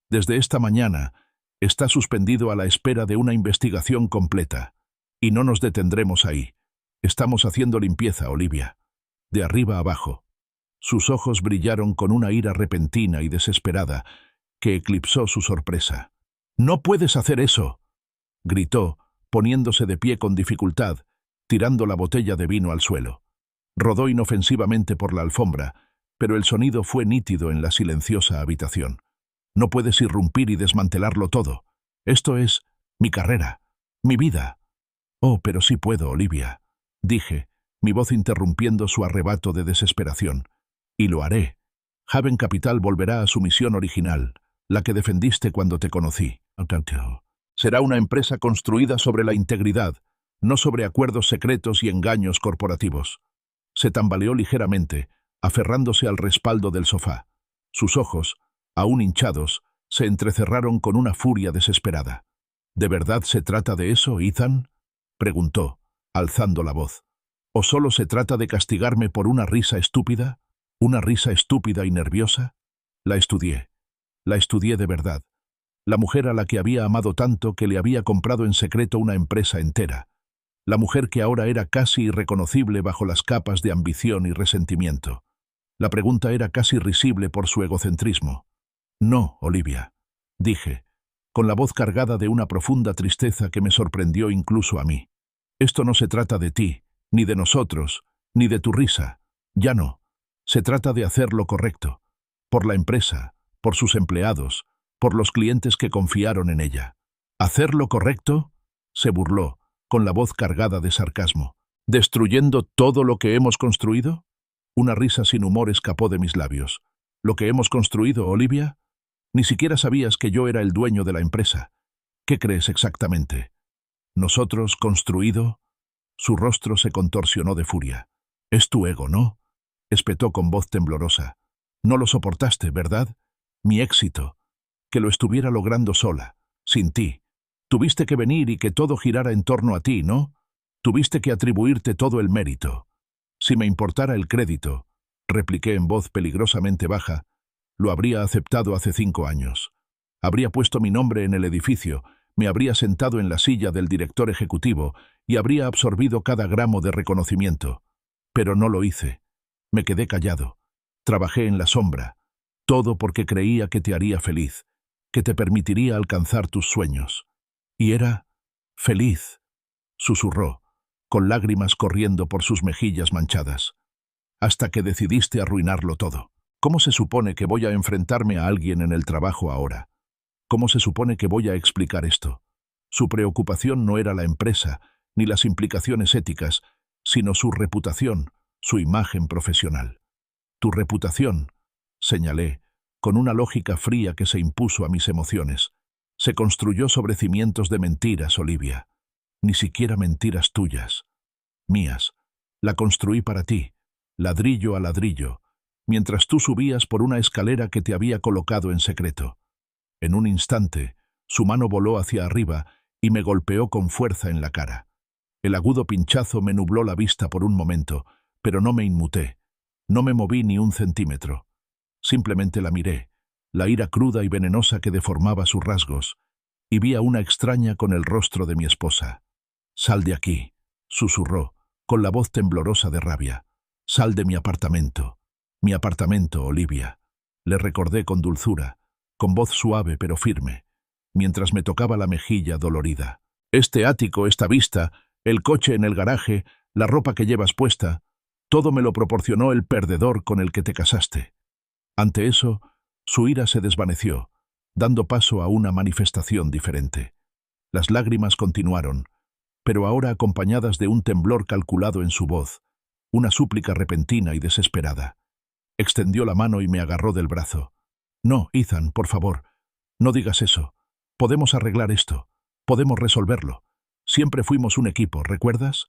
Desde esta mañana está suspendido a la espera de una investigación completa, y no nos detendremos ahí. Estamos haciendo limpieza, Olivia, de arriba abajo. Sus ojos brillaron con una ira repentina y desesperada que eclipsó su sorpresa. «¡No puedes hacer eso!», gritó, poniéndose de pie con dificultad, tirando la botella de vino al suelo. Rodó inofensivamente por la alfombra, pero el sonido fue nítido en la silenciosa habitación. «No puedes irrumpir y desmantelarlo todo. Esto es mi carrera, mi vida». «Oh, pero sí puedo, Olivia», dije, mi voz interrumpiendo su arrebato de desesperación. «Y lo haré. Haven Capital volverá a su misión original, la que defendiste cuando te conocí. Será una empresa construida sobre la integridad, no sobre acuerdos secretos y engaños corporativos». Se tambaleó ligeramente, aferrándose al respaldo del sofá. Sus ojos, aún hinchados, se entrecerraron con una furia desesperada. «¿De verdad se trata de eso, Ethan?», preguntó, alzando la voz. «¿O solo se trata de castigarme por una risa estúpida? ¿Una risa estúpida y nerviosa?» La estudié de verdad. La mujer a la que había amado tanto que le había comprado en secreto una empresa entera. La mujer que ahora era casi irreconocible bajo las capas de ambición y resentimiento. La pregunta era casi risible por su egocentrismo. «No, Olivia», dije, con la voz cargada de una profunda tristeza que me sorprendió incluso a mí. «Esto no se trata de ti, ni de nosotros, ni de tu risa. Ya no. Se trata de hacer lo correcto. Por la empresa, por sus empleados, por los clientes que confiaron en ella». «¿Hacer lo correcto?», se burló, con la voz cargada de sarcasmo. «¿Destruyendo todo lo que hemos construido?». Una risa sin humor escapó de mis labios. «¿Lo que hemos construido, Olivia? Ni siquiera sabías que yo era el dueño de la empresa. ¿Qué crees exactamente? ¿Nosotros construido?». Su rostro se contorsionó de furia. «Es tu ego, ¿no?», espetó con voz temblorosa. «No lo soportaste, ¿verdad? Mi éxito. Que lo estuviera logrando sola, sin ti. Tuviste que venir y que todo girara en torno a ti, ¿no? Tuviste que atribuirte todo el mérito. Si me importara el crédito», repliqué en voz peligrosamente baja, «lo habría aceptado hace 5 años. Habría puesto mi nombre en el edificio, me habría sentado en la silla del director ejecutivo y habría absorbido cada gramo de reconocimiento. Pero no lo hice. Me quedé callado. Trabajé en la sombra. Todo porque creía que te haría feliz, que te permitiría alcanzar tus sueños. Y era feliz», susurró, con lágrimas corriendo por sus mejillas manchadas. «Hasta que decidiste arruinarlo todo. ¿Cómo se supone que voy a enfrentarme a alguien en el trabajo ahora? ¿Cómo se supone que voy a explicar esto? Su preocupación no era la empresa, ni las implicaciones éticas, sino su reputación, su imagen profesional». «Tu reputación», señalé, con una lógica fría que se impuso a mis emociones, «se construyó sobre cimientos de mentiras, Olivia. Ni siquiera mentiras tuyas. Mías. La construí para ti, ladrillo a ladrillo, mientras tú subías por una escalera que te había colocado en secreto». En un instante, su mano voló hacia arriba y me golpeó con fuerza en la cara. El agudo pinchazo me nubló la vista por un momento, pero no me inmuté. No me moví ni un centímetro. Simplemente la miré, la ira cruda y venenosa que deformaba sus rasgos, y vi a una extraña con el rostro de mi esposa. «Sal de aquí», susurró, con la voz temblorosa de rabia. «Sal de mi apartamento, Olivia», le recordé con dulzura, con voz suave pero firme, mientras me tocaba la mejilla dolorida. Este ático, esta vista, el coche en el garaje, la ropa que llevas puesta, todo me lo proporcionó el perdedor con el que te casaste. Ante eso, su ira se desvaneció, dando paso a una manifestación diferente. Las lágrimas continuaron, pero ahora acompañadas de un temblor calculado en su voz, una súplica repentina y desesperada. Extendió la mano y me agarró del brazo. «No, Ethan, por favor, no digas eso. Podemos arreglar esto. Podemos resolverlo. Siempre fuimos un equipo, ¿recuerdas?»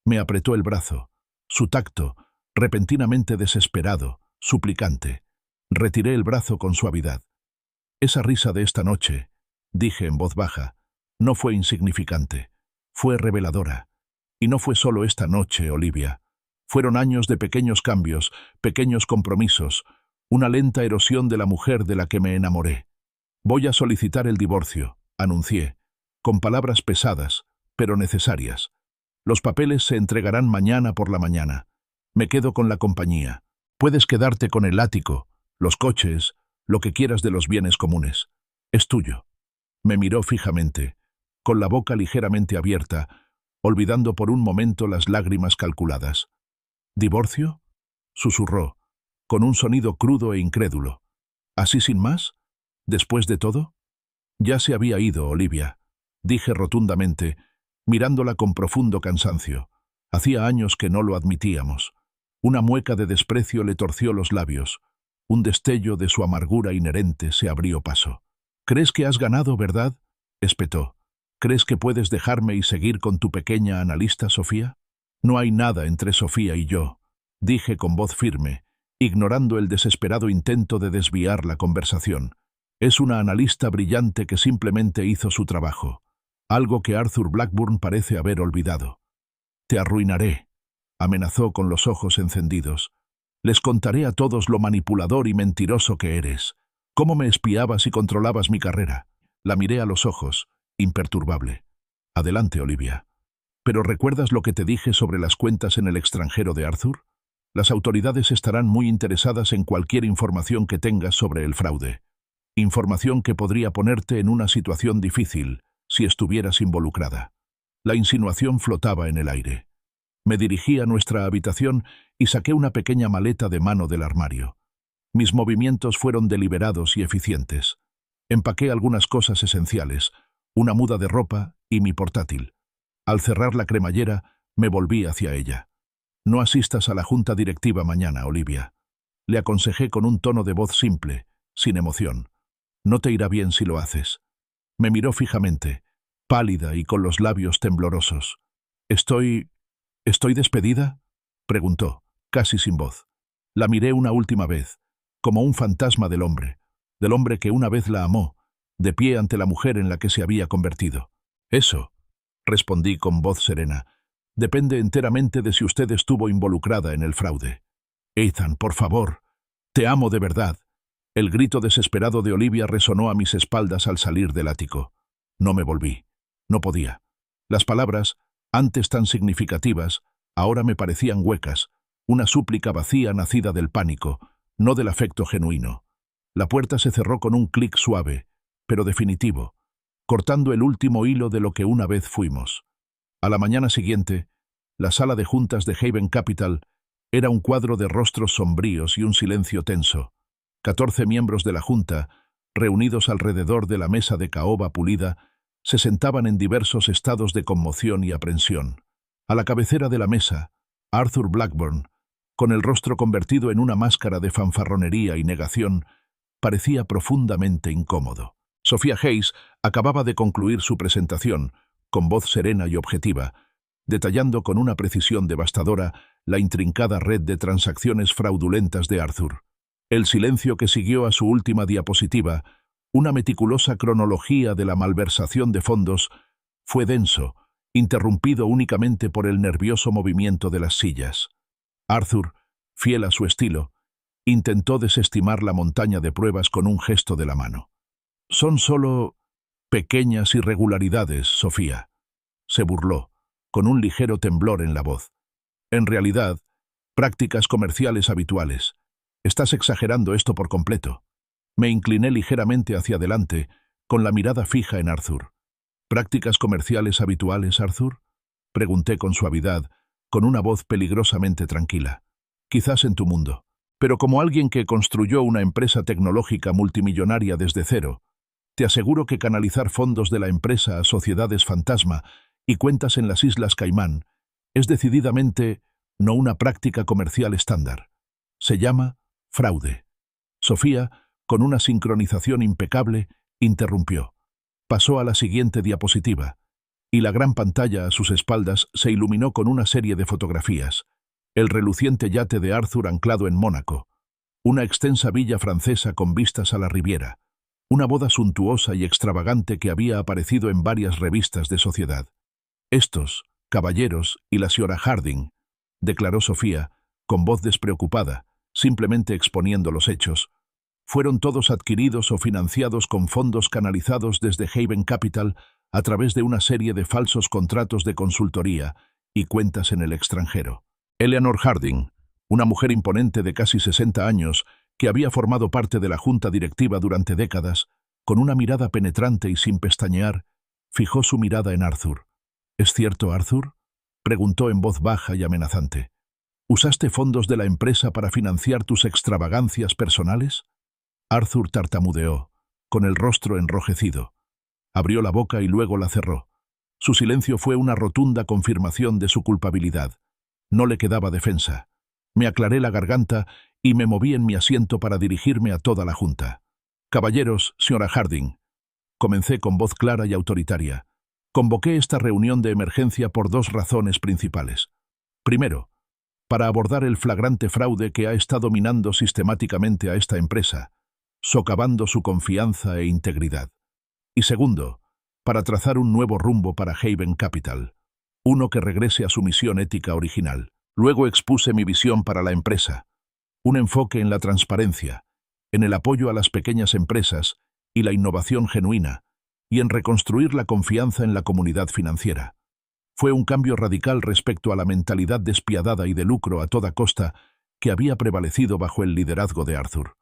Me apretó el brazo. Su tacto, repentinamente desesperado, suplicante. Retiré el brazo con suavidad. «Esa risa de esta noche», dije en voz baja, «no fue insignificante. Fue reveladora. Y no fue solo esta noche, Olivia. Fueron años de pequeños cambios, pequeños compromisos, una lenta erosión de la mujer de la que me enamoré. Voy a solicitar el divorcio», anuncié, con palabras pesadas, pero necesarias. «Los papeles se entregarán mañana por la mañana. Me quedo con la compañía. Puedes quedarte con el ático, los coches, lo que quieras de los bienes comunes. Es tuyo». Me miró fijamente, con la boca ligeramente abierta, olvidando por un momento las lágrimas calculadas. «¿Divorcio?», susurró, con un sonido crudo e incrédulo. «¿Así sin más? ¿Después de todo?» «Ya se había ido, Olivia», dije rotundamente, mirándola con profundo cansancio. Hacía años que no lo admitíamos. Una mueca de desprecio le torció los labios. Un destello de su amargura inherente se abrió paso. «¿Crees que has ganado, verdad?», espetó. «¿Crees que puedes dejarme y seguir con tu pequeña analista, Sofía?» «No hay nada entre Sofía y yo», dije con voz firme, ignorando el desesperado intento de desviar la conversación. «Es una analista brillante que simplemente hizo su trabajo, algo que Arthur Blackburn parece haber olvidado». «Te arruinaré», amenazó con los ojos encendidos. «Les contaré a todos lo manipulador y mentiroso que eres. Cómo me espiabas y controlabas mi carrera». La miré a los ojos, imperturbable. «Adelante, Olivia. ¿Pero recuerdas lo que te dije sobre las cuentas en el extranjero de Arthur? Las autoridades estarán muy interesadas en cualquier información que tengas sobre el fraude. Información que podría ponerte en una situación difícil si estuvieras involucrada». La insinuación flotaba en el aire. Me dirigí a nuestra habitación y saqué una pequeña maleta de mano del armario. Mis movimientos fueron deliberados y eficientes. Empaqué algunas cosas esenciales, una muda de ropa y mi portátil. Al cerrar la cremallera, me volví hacia ella. «No asistas a la junta directiva mañana, Olivia», le aconsejé con un tono de voz simple, sin emoción. «No te irá bien si lo haces». Me miró fijamente, pálida y con los labios temblorosos. «¿Estoy despedida?», preguntó, casi sin voz. La miré una última vez, como un fantasma del hombre que una vez la amó, de pie ante la mujer en la que se había convertido. «Eso», respondí con voz serena, «depende enteramente de si usted estuvo involucrada en el fraude». «Ethan, por favor, te amo de verdad». El grito desesperado de Olivia resonó a mis espaldas al salir del ático. No me volví. No podía. Las palabras, antes tan significativas, ahora me parecían huecas, una súplica vacía nacida del pánico, no del afecto genuino. La puerta se cerró con un clic suave, pero definitivo, cortando el último hilo de lo que una vez fuimos. A la mañana siguiente, la sala de juntas de Haven Capital era un cuadro de rostros sombríos y un silencio tenso. 14 miembros de la junta, reunidos alrededor de la mesa de caoba pulida, se sentaban en diversos estados de conmoción y aprensión. A la cabecera de la mesa, Arthur Blackburn, con el rostro convertido en una máscara de fanfarronería y negación, parecía profundamente incómodo. Sophia Hayes acababa de concluir su presentación, con voz serena y objetiva, detallando con una precisión devastadora la intrincada red de transacciones fraudulentas de Arthur. El silencio que siguió a su última diapositiva, una meticulosa cronología de la malversación de fondos, fue denso, interrumpido únicamente por el nervioso movimiento de las sillas. Arthur, fiel a su estilo, intentó desestimar la montaña de pruebas con un gesto de la mano. «Son solo pequeñas irregularidades, Sofía», se burló, con un ligero temblor en la voz. «En realidad, prácticas comerciales habituales. Estás exagerando esto por completo». Me incliné ligeramente hacia adelante, con la mirada fija en Arthur. ¿Prácticas comerciales habituales, Arthur? Pregunté con suavidad, con una voz peligrosamente tranquila. Quizás en tu mundo. Pero como alguien que construyó una empresa tecnológica multimillonaria desde cero, te aseguro que canalizar fondos de la empresa a sociedades fantasma y cuentas en las Islas Caimán es decididamente no una práctica comercial estándar. Se llama fraude. Sofía, con una sincronización impecable, interrumpió. Pasó a la siguiente diapositiva, y la gran pantalla a sus espaldas se iluminó con una serie de fotografías. El reluciente yate de Arthur anclado en Mónaco, una extensa villa francesa con vistas a la Riviera, una boda suntuosa y extravagante que había aparecido en varias revistas de sociedad. Estos, caballeros y la señora Harding, declaró Sofía, con voz despreocupada, simplemente exponiendo los hechos, fueron todos adquiridos o financiados con fondos canalizados desde Haven Capital a través de una serie de falsos contratos de consultoría y cuentas en el extranjero. Eleanor Harding, una mujer imponente de casi 60 años, que había formado parte de la junta directiva durante décadas, con una mirada penetrante y sin pestañear, fijó su mirada en Arthur. ¿Es cierto, Arthur?, preguntó en voz baja y amenazante. ¿Usaste fondos de la empresa para financiar tus extravagancias personales? Arthur tartamudeó, con el rostro enrojecido. Abrió la boca y luego la cerró. Su silencio fue una rotunda confirmación de su culpabilidad. No le quedaba defensa. Me aclaré la garganta y me moví en mi asiento para dirigirme a toda la junta. Caballeros, señora Harding, comencé con voz clara y autoritaria. Convoqué esta reunión de emergencia por dos razones principales. Primero, para abordar el flagrante fraude que ha estado minando sistemáticamente a esta empresa, socavando su confianza e integridad. Y segundo, para trazar un nuevo rumbo para Haven Capital, uno que regrese a su misión ética original. Luego expuse mi visión para la empresa, un enfoque en la transparencia, en el apoyo a las pequeñas empresas y la innovación genuina, y en reconstruir la confianza en la comunidad financiera. Fue un cambio radical respecto a la mentalidad despiadada y de lucro a toda costa que había prevalecido bajo el liderazgo de Arthur.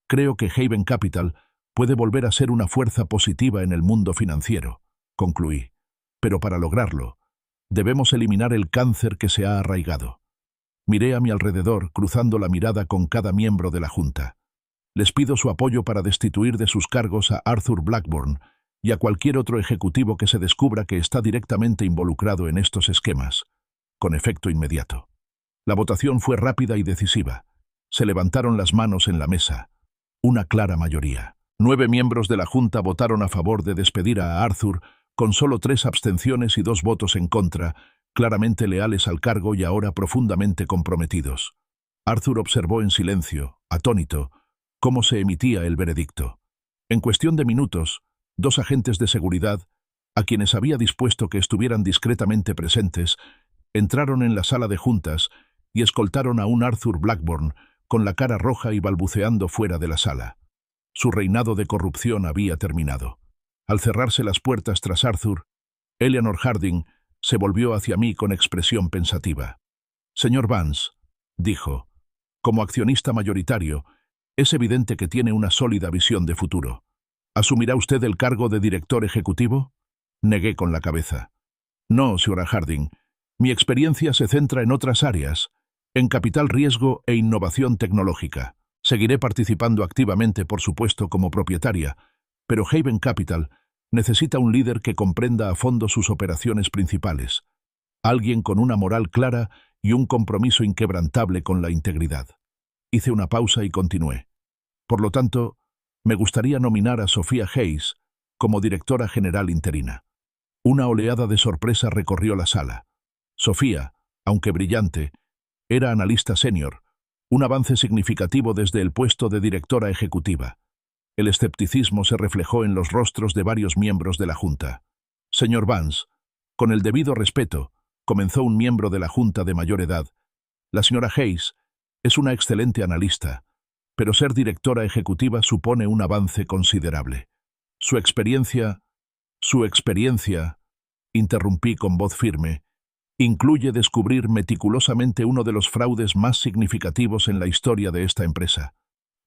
Creo que Haven Capital puede volver a ser una fuerza positiva en el mundo financiero, concluí. Pero para lograrlo, debemos eliminar el cáncer que se ha arraigado. Miré a mi alrededor, cruzando la mirada con cada miembro de la junta. Les pido su apoyo para destituir de sus cargos a Arthur Blackburn y a cualquier otro ejecutivo que se descubra que está directamente involucrado en estos esquemas, con efecto inmediato. La votación fue rápida y decisiva. Se levantaron las manos en la mesa. Una clara mayoría. 9 miembros de la junta votaron a favor de despedir a Arthur, con solo 3 abstenciones y 2 votos en contra, claramente leales al cargo y ahora profundamente comprometidos. Arthur observó en silencio, atónito, cómo se emitía el veredicto. En cuestión de minutos, 2 agentes de seguridad, a quienes había dispuesto que estuvieran discretamente presentes, entraron en la sala de juntas y escoltaron a un Arthur Blackburn con la cara roja y balbuceando fuera de la sala. Su reinado de corrupción había terminado. Al cerrarse las puertas tras Arthur, Eleanor Harding se volvió hacia mí con expresión pensativa. «Señor Vance», dijo, «como accionista mayoritario, es evidente que tiene una sólida visión de futuro. ¿Asumirá usted el cargo de director ejecutivo?» Negué con la cabeza. «No, señora Harding. Mi experiencia se centra en otras áreas, en capital riesgo e innovación tecnológica. Seguiré participando activamente, por supuesto, como propietaria, pero Haven Capital necesita un líder que comprenda a fondo sus operaciones principales, alguien con una moral clara y un compromiso inquebrantable con la integridad». Hice una pausa y continué. «Por lo tanto, me gustaría nominar a Sofía Hayes como directora general interina». Una oleada de sorpresa recorrió la sala. Sofía, aunque brillante, era analista senior, un avance significativo desde el puesto de directora ejecutiva. El escepticismo se reflejó en los rostros de varios miembros de la Junta. «Señor Vance, con el debido respeto», comenzó un miembro de la Junta de mayor edad, «la señora Hayes es una excelente analista, pero ser directora ejecutiva supone un avance considerable. Su experiencia, interrumpí con voz firme, incluye descubrir meticulosamente uno de los fraudes más significativos en la historia de esta empresa.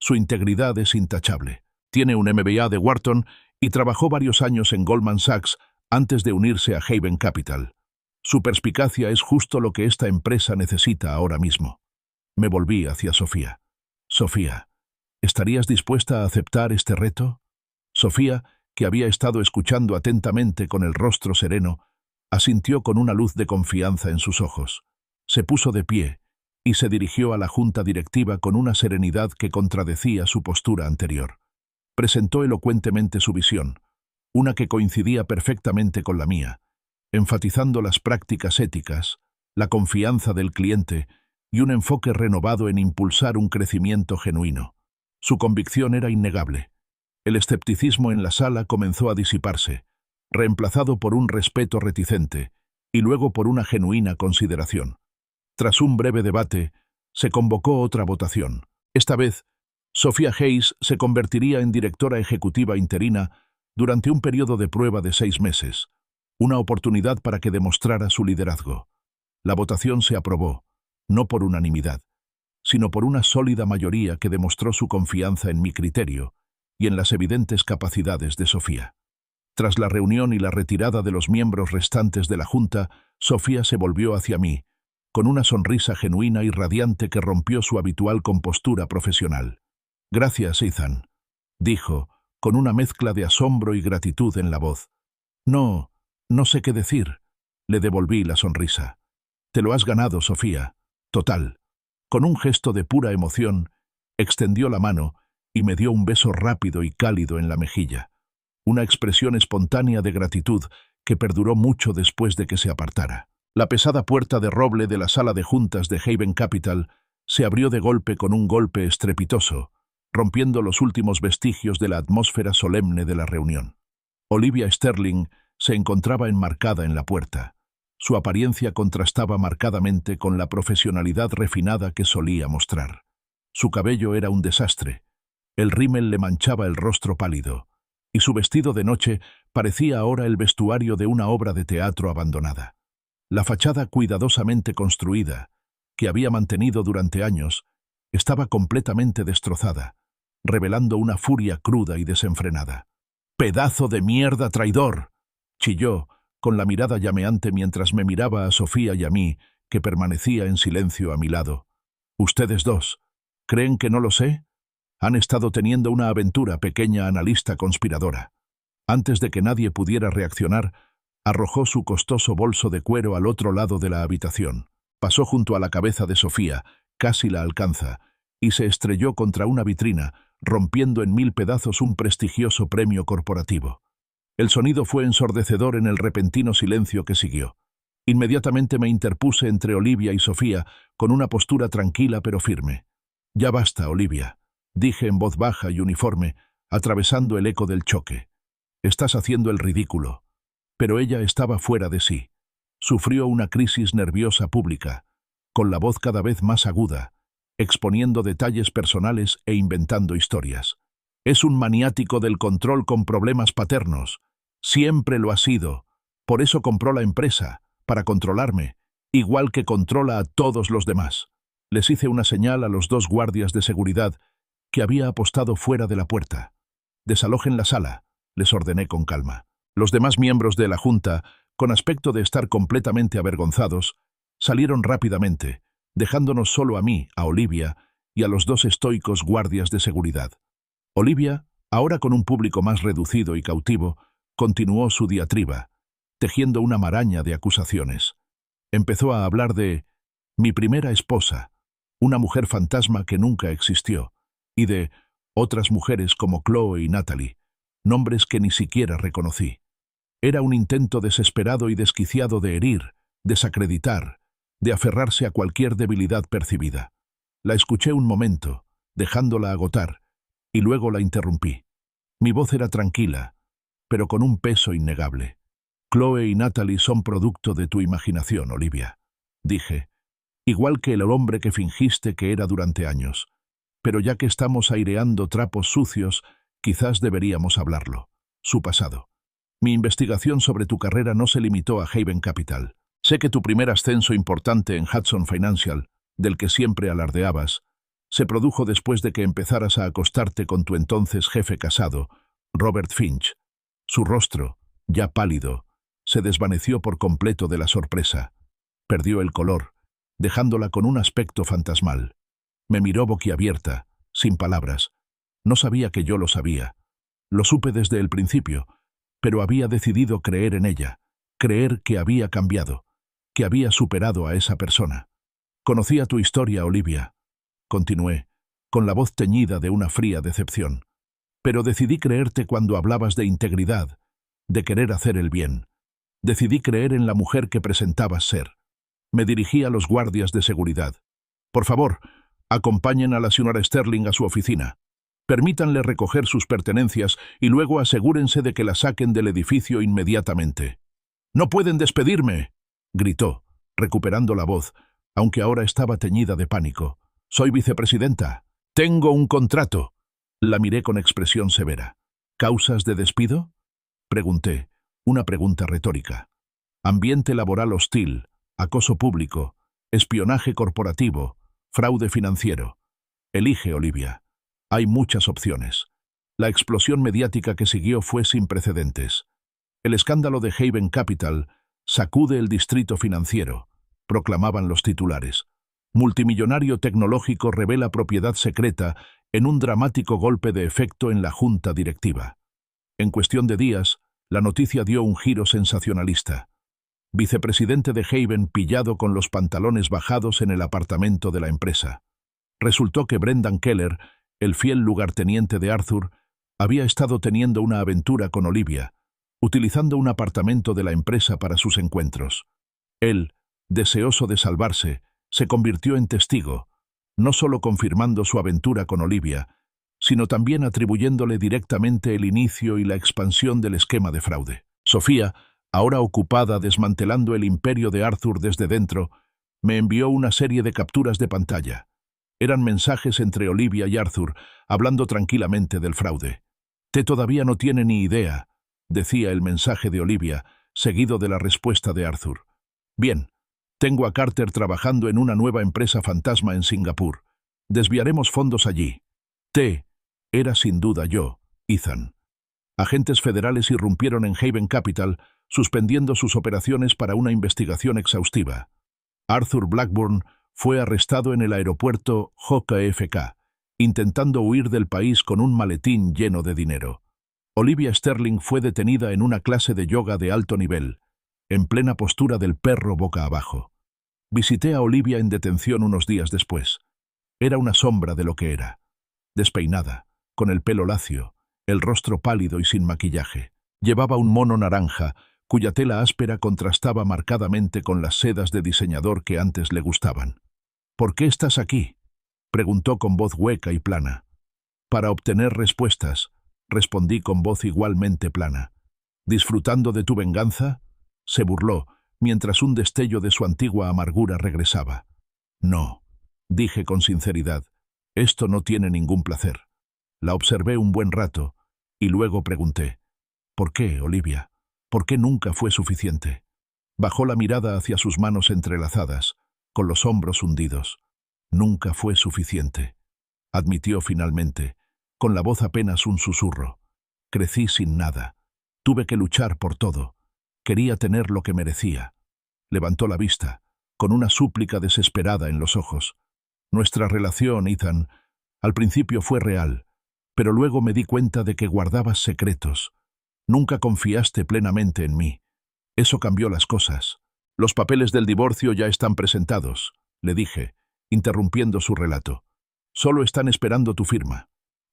Su integridad es intachable. Tiene un MBA de Wharton y trabajó varios años en Goldman Sachs antes de unirse a Haven Capital. Su perspicacia es justo lo que esta empresa necesita ahora mismo. Me volví hacia Sofía. Sofía, ¿estarías dispuesta a aceptar este reto? Sofía, que había estado escuchando atentamente con el rostro sereno, asintió con una luz de confianza en sus ojos. Se puso de pie y se dirigió a la junta directiva con una serenidad que contradecía su postura anterior. Presentó elocuentemente su visión, una que coincidía perfectamente con la mía, enfatizando las prácticas éticas, la confianza del cliente y un enfoque renovado en impulsar un crecimiento genuino. Su convicción era innegable. El escepticismo en la sala comenzó a disiparse, reemplazado por un respeto reticente y luego por una genuina consideración. Tras un breve debate, se convocó otra votación. Esta vez, Sophia Hayes se convertiría en directora ejecutiva interina durante un periodo de prueba de 6 meses, una oportunidad para que demostrara su liderazgo. La votación se aprobó, no por unanimidad, sino por una sólida mayoría que demostró su confianza en mi criterio y en las evidentes capacidades de Sofía. Tras la reunión y la retirada de los miembros restantes de la Junta, Sofía se volvió hacia mí, con una sonrisa genuina y radiante que rompió su habitual compostura profesional. «Gracias, Ethan», dijo, con una mezcla de asombro y gratitud en la voz. No sé qué decir», le devolví la sonrisa. «Te lo has ganado, Sofía. Total». Con un gesto de pura emoción, extendió la mano y me dio un beso rápido y cálido en la mejilla. Una expresión espontánea de gratitud que perduró mucho después de que se apartara. La pesada puerta de roble de la sala de juntas de Haven Capital se abrió de golpe con un golpe estrepitoso, rompiendo los últimos vestigios de la atmósfera solemne de la reunión. Olivia Sterling se encontraba enmarcada en la puerta. Su apariencia contrastaba marcadamente con la profesionalidad refinada que solía mostrar. Su cabello era un desastre. El rímel le manchaba el rostro pálido, y su vestido de noche parecía ahora el vestuario de una obra de teatro abandonada. La fachada cuidadosamente construida, que había mantenido durante años, estaba completamente destrozada, revelando una furia cruda y desenfrenada. «¡Pedazo de mierda traidor!», chilló, con la mirada llameante mientras me miraba a Sofía y a mí, que permanecía en silencio a mi lado. «Ustedes dos, ¿creen que no lo sé? Han estado teniendo una aventura, pequeña analista conspiradora». Antes de que nadie pudiera reaccionar, arrojó su costoso bolso de cuero al otro lado de la habitación. Pasó junto a la cabeza de Sofía, casi la alcanza, y se estrelló contra una vitrina, rompiendo en 1000 pedazos un prestigioso premio corporativo. El sonido fue ensordecedor en el repentino silencio que siguió. Inmediatamente me interpuse entre Olivia y Sofía, con una postura tranquila pero firme. «Ya basta, Olivia», dije en voz baja y uniforme, atravesando el eco del choque. «Estás haciendo el ridículo». Pero ella estaba fuera de sí. Sufrió una crisis nerviosa pública, con la voz cada vez más aguda, exponiendo detalles personales e inventando historias. «Es un maniático del control con problemas paternos. Siempre lo ha sido. Por eso compró la empresa, para controlarme, igual que controla a todos los demás». Les hice una señal a los 2 guardias de seguridad que había apostado fuera de la puerta. «Desalojen la sala», les ordené con calma. Los demás miembros de la Junta, con aspecto de estar completamente avergonzados, salieron rápidamente, dejándonos solo a mí, a Olivia y a los 2 estoicos guardias de seguridad. Olivia, ahora con un público más reducido y cautivo, continuó su diatriba, tejiendo una maraña de acusaciones. Empezó a hablar de mi primera esposa, una mujer fantasma que nunca existió, y de otras mujeres como Chloe y Natalie, nombres que ni siquiera reconocí. Era un intento desesperado y desquiciado de herir, desacreditar, de aferrarse a cualquier debilidad percibida. La escuché un momento, dejándola agotar, y luego la interrumpí. Mi voz era tranquila, pero con un peso innegable. «Chloe y Natalie son producto de tu imaginación, Olivia», dije, «igual que el hombre que fingiste que era durante años. Pero ya que estamos aireando trapos sucios, quizás deberíamos hablarlo. Su pasado. Mi investigación sobre tu carrera no se limitó a Haven Capital. Sé que tu primer ascenso importante en Hudson Financial, del que siempre alardeabas, se produjo después de que empezaras a acostarte con tu entonces jefe casado, Robert Finch». Su rostro, ya pálido, se desvaneció por completo de la sorpresa. Perdió el color, dejándola con un aspecto fantasmal. Me miró boquiabierta, sin palabras. No sabía que yo lo sabía. Lo supe desde el principio, pero había decidido creer en ella, creer que había cambiado, que había superado a esa persona. Conocía tu historia, Olivia, continué, con la voz teñida de una fría decepción. Pero decidí creerte cuando hablabas de integridad, de querer hacer el bien. Decidí creer en la mujer que presentabas ser. Me dirigí a los guardias de seguridad. Por favor, acompañen a la señora Sterling a su oficina. Permítanle recoger sus pertenencias y luego asegúrense de que la saquen del edificio inmediatamente. «¡No pueden despedirme!», gritó, recuperando la voz, aunque ahora estaba teñida de pánico. «Soy vicepresidenta. Tengo un contrato». La miré con expresión severa. «¿Causas de despido?», pregunté, una pregunta retórica. «Ambiente laboral hostil, acoso público, espionaje corporativo, fraude financiero. Elige, Olivia. Hay muchas opciones». La explosión mediática que siguió fue sin precedentes. «El escándalo de Haven Capital sacude el distrito financiero», proclamaban los titulares. «Multimillonario tecnológico revela propiedad secreta en un dramático golpe de efecto en la junta directiva». En cuestión de días, la noticia dio un giro sensacionalista. Vicepresidente de Haven pillado con los pantalones bajados en el apartamento de la empresa. Resultó que Brendan Keller, el fiel lugarteniente de Arthur, había estado teniendo una aventura con Olivia, utilizando un apartamento de la empresa para sus encuentros. Él, deseoso de salvarse, se convirtió en testigo, no solo confirmando su aventura con Olivia, sino también atribuyéndole directamente el inicio y la expansión del esquema de fraude. Sofía, ahora ocupada desmantelando el imperio de Arthur desde dentro, me envió una serie de capturas de pantalla. Eran mensajes entre Olivia y Arthur, hablando tranquilamente del fraude. «Te todavía no tiene ni idea», decía el mensaje de Olivia, seguido de la respuesta de Arthur. «Bien, tengo a Carter trabajando en una nueva empresa fantasma en Singapur. Desviaremos fondos allí. Era sin duda yo, Ethan». Agentes federales irrumpieron en Haven Capital, suspendiendo sus operaciones para una investigación exhaustiva. Arthur Blackburn fue arrestado en el aeropuerto JFK, intentando huir del país con un maletín lleno de dinero. Olivia Sterling fue detenida en una clase de yoga de alto nivel, en plena postura del perro boca abajo. Visité a Olivia en detención unos días después. Era una sombra de lo que era. Despeinada, con el pelo lacio, el rostro pálido y sin maquillaje. Llevaba un mono naranja, cuya tela áspera contrastaba marcadamente con las sedas de diseñador que antes le gustaban. «¿Por qué estás aquí?», preguntó con voz hueca y plana. «Para obtener respuestas», respondí con voz igualmente plana. «¿Disfrutando de tu venganza?», se burló, mientras un destello de su antigua amargura regresaba. «No», dije con sinceridad, «esto no tiene ningún placer». La observé un buen rato, y luego pregunté, «¿Por qué, Olivia? ¿Por qué nunca fue suficiente?». Bajó la mirada hacia sus manos entrelazadas, con los hombros hundidos. «Nunca fue suficiente», admitió finalmente, con la voz apenas un susurro. «Crecí sin nada. Tuve que luchar por todo. Quería tener lo que merecía». Levantó la vista, con una súplica desesperada en los ojos. «Nuestra relación, Ethan, al principio fue real, pero luego me di cuenta de que guardabas secretos. Nunca confiaste plenamente en mí. Eso cambió las cosas. Los papeles del divorcio ya están presentados», le dije, interrumpiendo su relato. «Solo están esperando tu firma».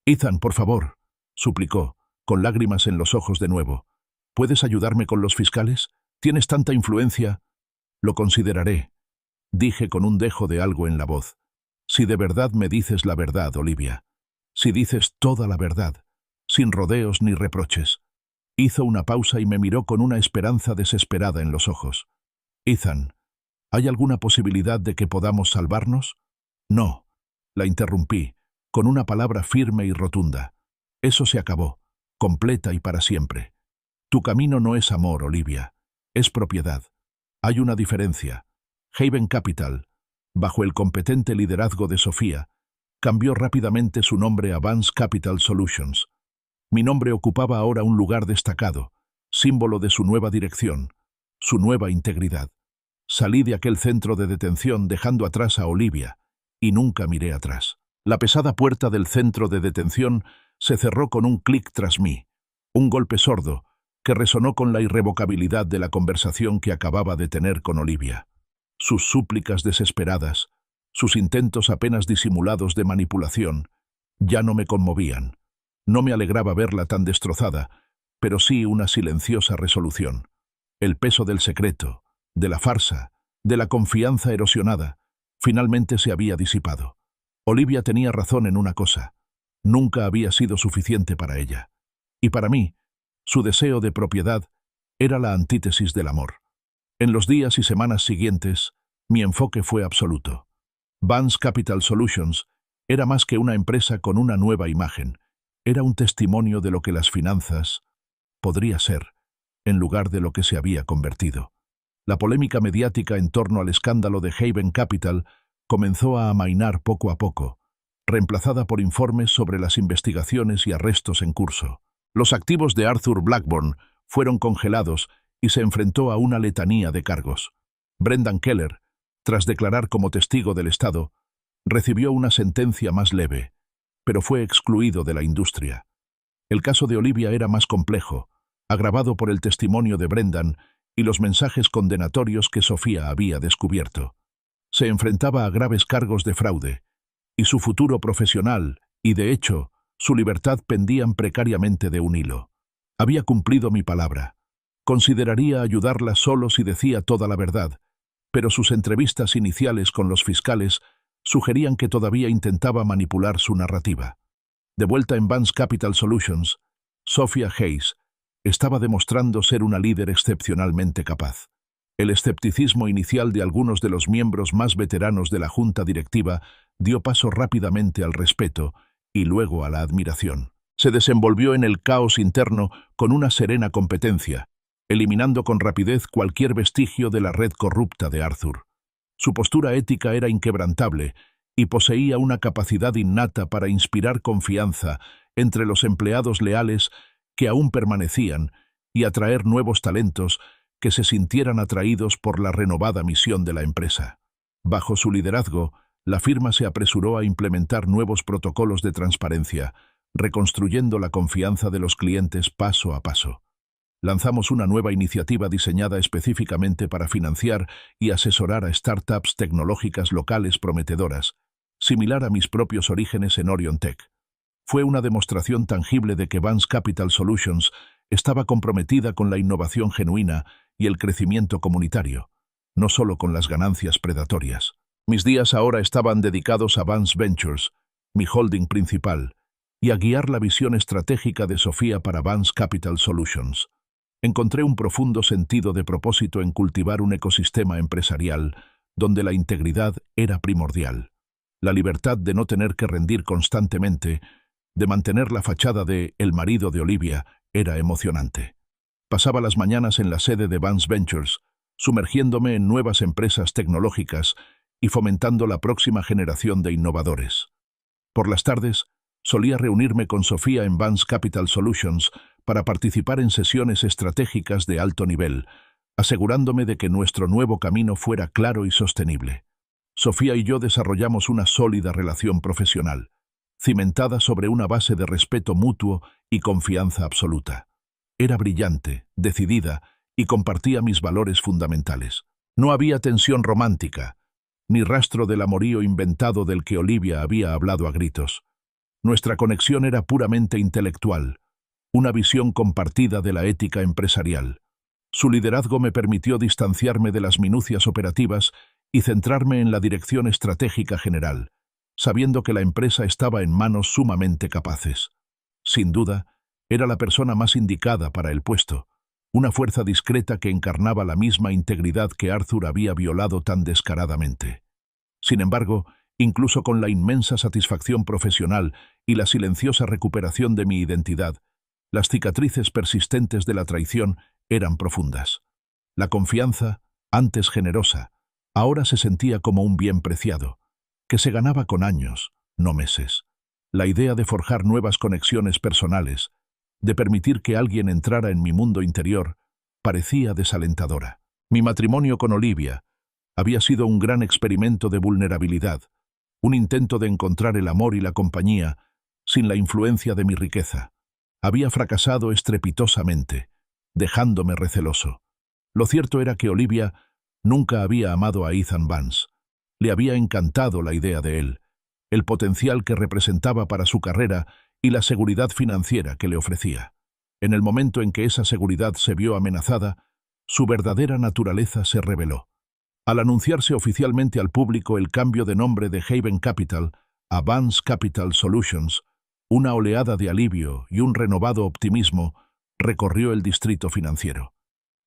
«Ethan, por favor», suplicó, con lágrimas en los ojos de nuevo. «¿Puedes ayudarme con los fiscales? ¿Tienes tanta influencia?» «Lo consideraré», dije con un dejo de algo en la voz. «Si de verdad me dices la verdad, Olivia. Si dices toda la verdad, sin rodeos ni reproches». Hizo una pausa y me miró con una esperanza desesperada en los ojos. «Ethan, ¿hay alguna posibilidad de que podamos salvarnos?» «No», la interrumpí, con una palabra firme y rotunda. «Eso se acabó, completa y para siempre. Tu camino no es amor, Olivia, es propiedad. Hay una diferencia. Haven Capital, bajo el competente liderazgo de Sofía, cambió rápidamente su nombre a Vance Capital Solutions. Mi nombre ocupaba ahora un lugar destacado, símbolo de su nueva dirección, su nueva integridad. Salí de aquel centro de detención dejando atrás a Olivia, y nunca miré atrás. La pesada puerta del centro de detención se cerró con un clic tras mí, un golpe sordo que resonó con la irrevocabilidad de la conversación que acababa de tener con Olivia. Sus súplicas desesperadas, sus intentos apenas disimulados de manipulación, ya no me conmovían. No me alegraba verla tan destrozada, pero sí una silenciosa resolución. El peso del secreto, de la farsa, de la confianza erosionada, finalmente se había disipado. Olivia tenía razón en una cosa: nunca había sido suficiente para ella. Y para mí, su deseo de propiedad era la antítesis del amor. En los días y semanas siguientes, mi enfoque fue absoluto. Vance Capital Solutions era más que una empresa con una nueva imagen. Era un testimonio de lo que las finanzas podría ser, en lugar de lo que se había convertido. La polémica mediática en torno al escándalo de Haven Capital comenzó a amainar poco a poco, reemplazada por informes sobre las investigaciones y arrestos en curso. Los activos de Arthur Blackburn fueron congelados y se enfrentó a una letanía de cargos. Brendan Keller, tras declarar como testigo del Estado, recibió una sentencia más leve, pero fue excluido de la industria. El caso de Olivia era más complejo, agravado por el testimonio de Brendan y los mensajes condenatorios que Sofía había descubierto. Se enfrentaba a graves cargos de fraude, y su futuro profesional, y de hecho, su libertad pendían precariamente de un hilo. Había cumplido mi palabra. Consideraría ayudarla solo si decía toda la verdad, pero sus entrevistas iniciales con los fiscales sugerían que todavía intentaba manipular su narrativa. De vuelta en Vance Capital Solutions, Sophia Hayes estaba demostrando ser una líder excepcionalmente capaz. El escepticismo inicial de algunos de los miembros más veteranos de la junta directiva dio paso rápidamente al respeto y luego a la admiración. Se desenvolvió en el caos interno con una serena competencia, eliminando con rapidez cualquier vestigio de la red corrupta de Arthur. Su postura ética era inquebrantable y poseía una capacidad innata para inspirar confianza entre los empleados leales que aún permanecían y atraer nuevos talentos que se sintieran atraídos por la renovada misión de la empresa. Bajo su liderazgo, la firma se apresuró a implementar nuevos protocolos de transparencia, reconstruyendo la confianza de los clientes paso a paso. Lanzamos una nueva iniciativa diseñada específicamente para financiar y asesorar a startups tecnológicas locales prometedoras, similar a mis propios orígenes en Orion Tech. Fue una demostración tangible de que Vance Capital Solutions estaba comprometida con la innovación genuina y el crecimiento comunitario, no solo con las ganancias predatorias. Mis días ahora estaban dedicados a Vance Ventures, mi holding principal, y a guiar la visión estratégica de Sofía para Vance Capital Solutions. Encontré un profundo sentido de propósito en cultivar un ecosistema empresarial donde la integridad era primordial. La libertad de no tener que rendir constantemente, de mantener la fachada de el marido de Olivia, era emocionante. Pasaba las mañanas en la sede de Vance Ventures, sumergiéndome en nuevas empresas tecnológicas y fomentando la próxima generación de innovadores. Por las tardes, solía reunirme con Sofía en Vance Capital Solutions para participar en sesiones estratégicas de alto nivel, asegurándome de que nuestro nuevo camino fuera claro y sostenible. Sofía y yo desarrollamos una sólida relación profesional, cimentada sobre una base de respeto mutuo y confianza absoluta. Era brillante, decidida y compartía mis valores fundamentales. No había tensión romántica, ni rastro del amorío inventado del que Olivia había hablado a gritos. Nuestra conexión era puramente intelectual, una visión compartida de la ética empresarial. Su liderazgo me permitió distanciarme de las minucias operativas y centrarme en la dirección estratégica general, sabiendo que la empresa estaba en manos sumamente capaces. Sin duda, era la persona más indicada para el puesto, una fuerza discreta que encarnaba la misma integridad que Arthur había violado tan descaradamente. Sin embargo, incluso con la inmensa satisfacción profesional y la silenciosa recuperación de mi identidad, las cicatrices persistentes de la traición eran profundas. La confianza, antes generosa, ahora se sentía como un bien preciado, que se ganaba con años, no meses. La idea de forjar nuevas conexiones personales, de permitir que alguien entrara en mi mundo interior, parecía desalentadora. Mi matrimonio con Olivia había sido un gran experimento de vulnerabilidad, un intento de encontrar el amor y la compañía sin la influencia de mi riqueza. Había fracasado estrepitosamente, dejándome receloso. Lo cierto era que Olivia nunca había amado a Ethan Vance. Le había encantado la idea de él, el potencial que representaba para su carrera y la seguridad financiera que le ofrecía. En el momento en que esa seguridad se vio amenazada, su verdadera naturaleza se reveló. Al anunciarse oficialmente al público el cambio de nombre de Haven Capital a Vance Capital Solutions, una oleada de alivio y un renovado optimismo recorrió el distrito financiero.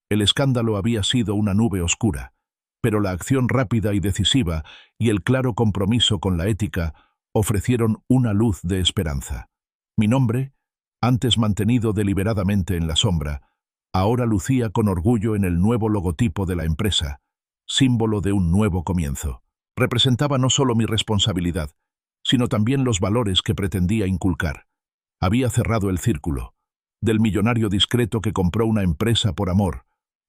El escándalo había sido una nube oscura, pero la acción rápida y decisiva y el claro compromiso con la ética ofrecieron una luz de esperanza. Mi nombre, antes mantenido deliberadamente en la sombra, ahora lucía con orgullo en el nuevo logotipo de la empresa, símbolo de un nuevo comienzo. Representaba no solo mi responsabilidad, sino también los valores que pretendía inculcar. Había cerrado el círculo, del millonario discreto que compró una empresa por amor,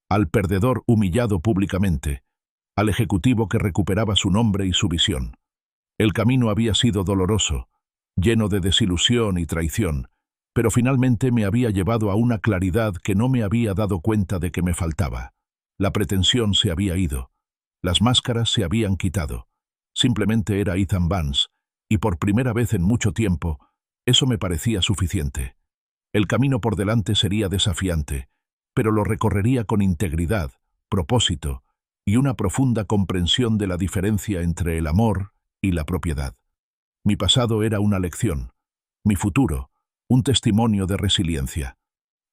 al perdedor humillado públicamente, al ejecutivo que recuperaba su nombre y su visión. El camino había sido doloroso, lleno de desilusión y traición, pero finalmente me había llevado a una claridad que no me había dado cuenta de que me faltaba. La pretensión se había ido, las máscaras se habían quitado. Simplemente era Ethan Vance, y por primera vez en mucho tiempo, eso me parecía suficiente. El camino por delante sería desafiante, pero lo recorrería con integridad, propósito y una profunda comprensión de la diferencia entre el amor y la propiedad. Mi pasado era una lección, mi futuro, un testimonio de resiliencia.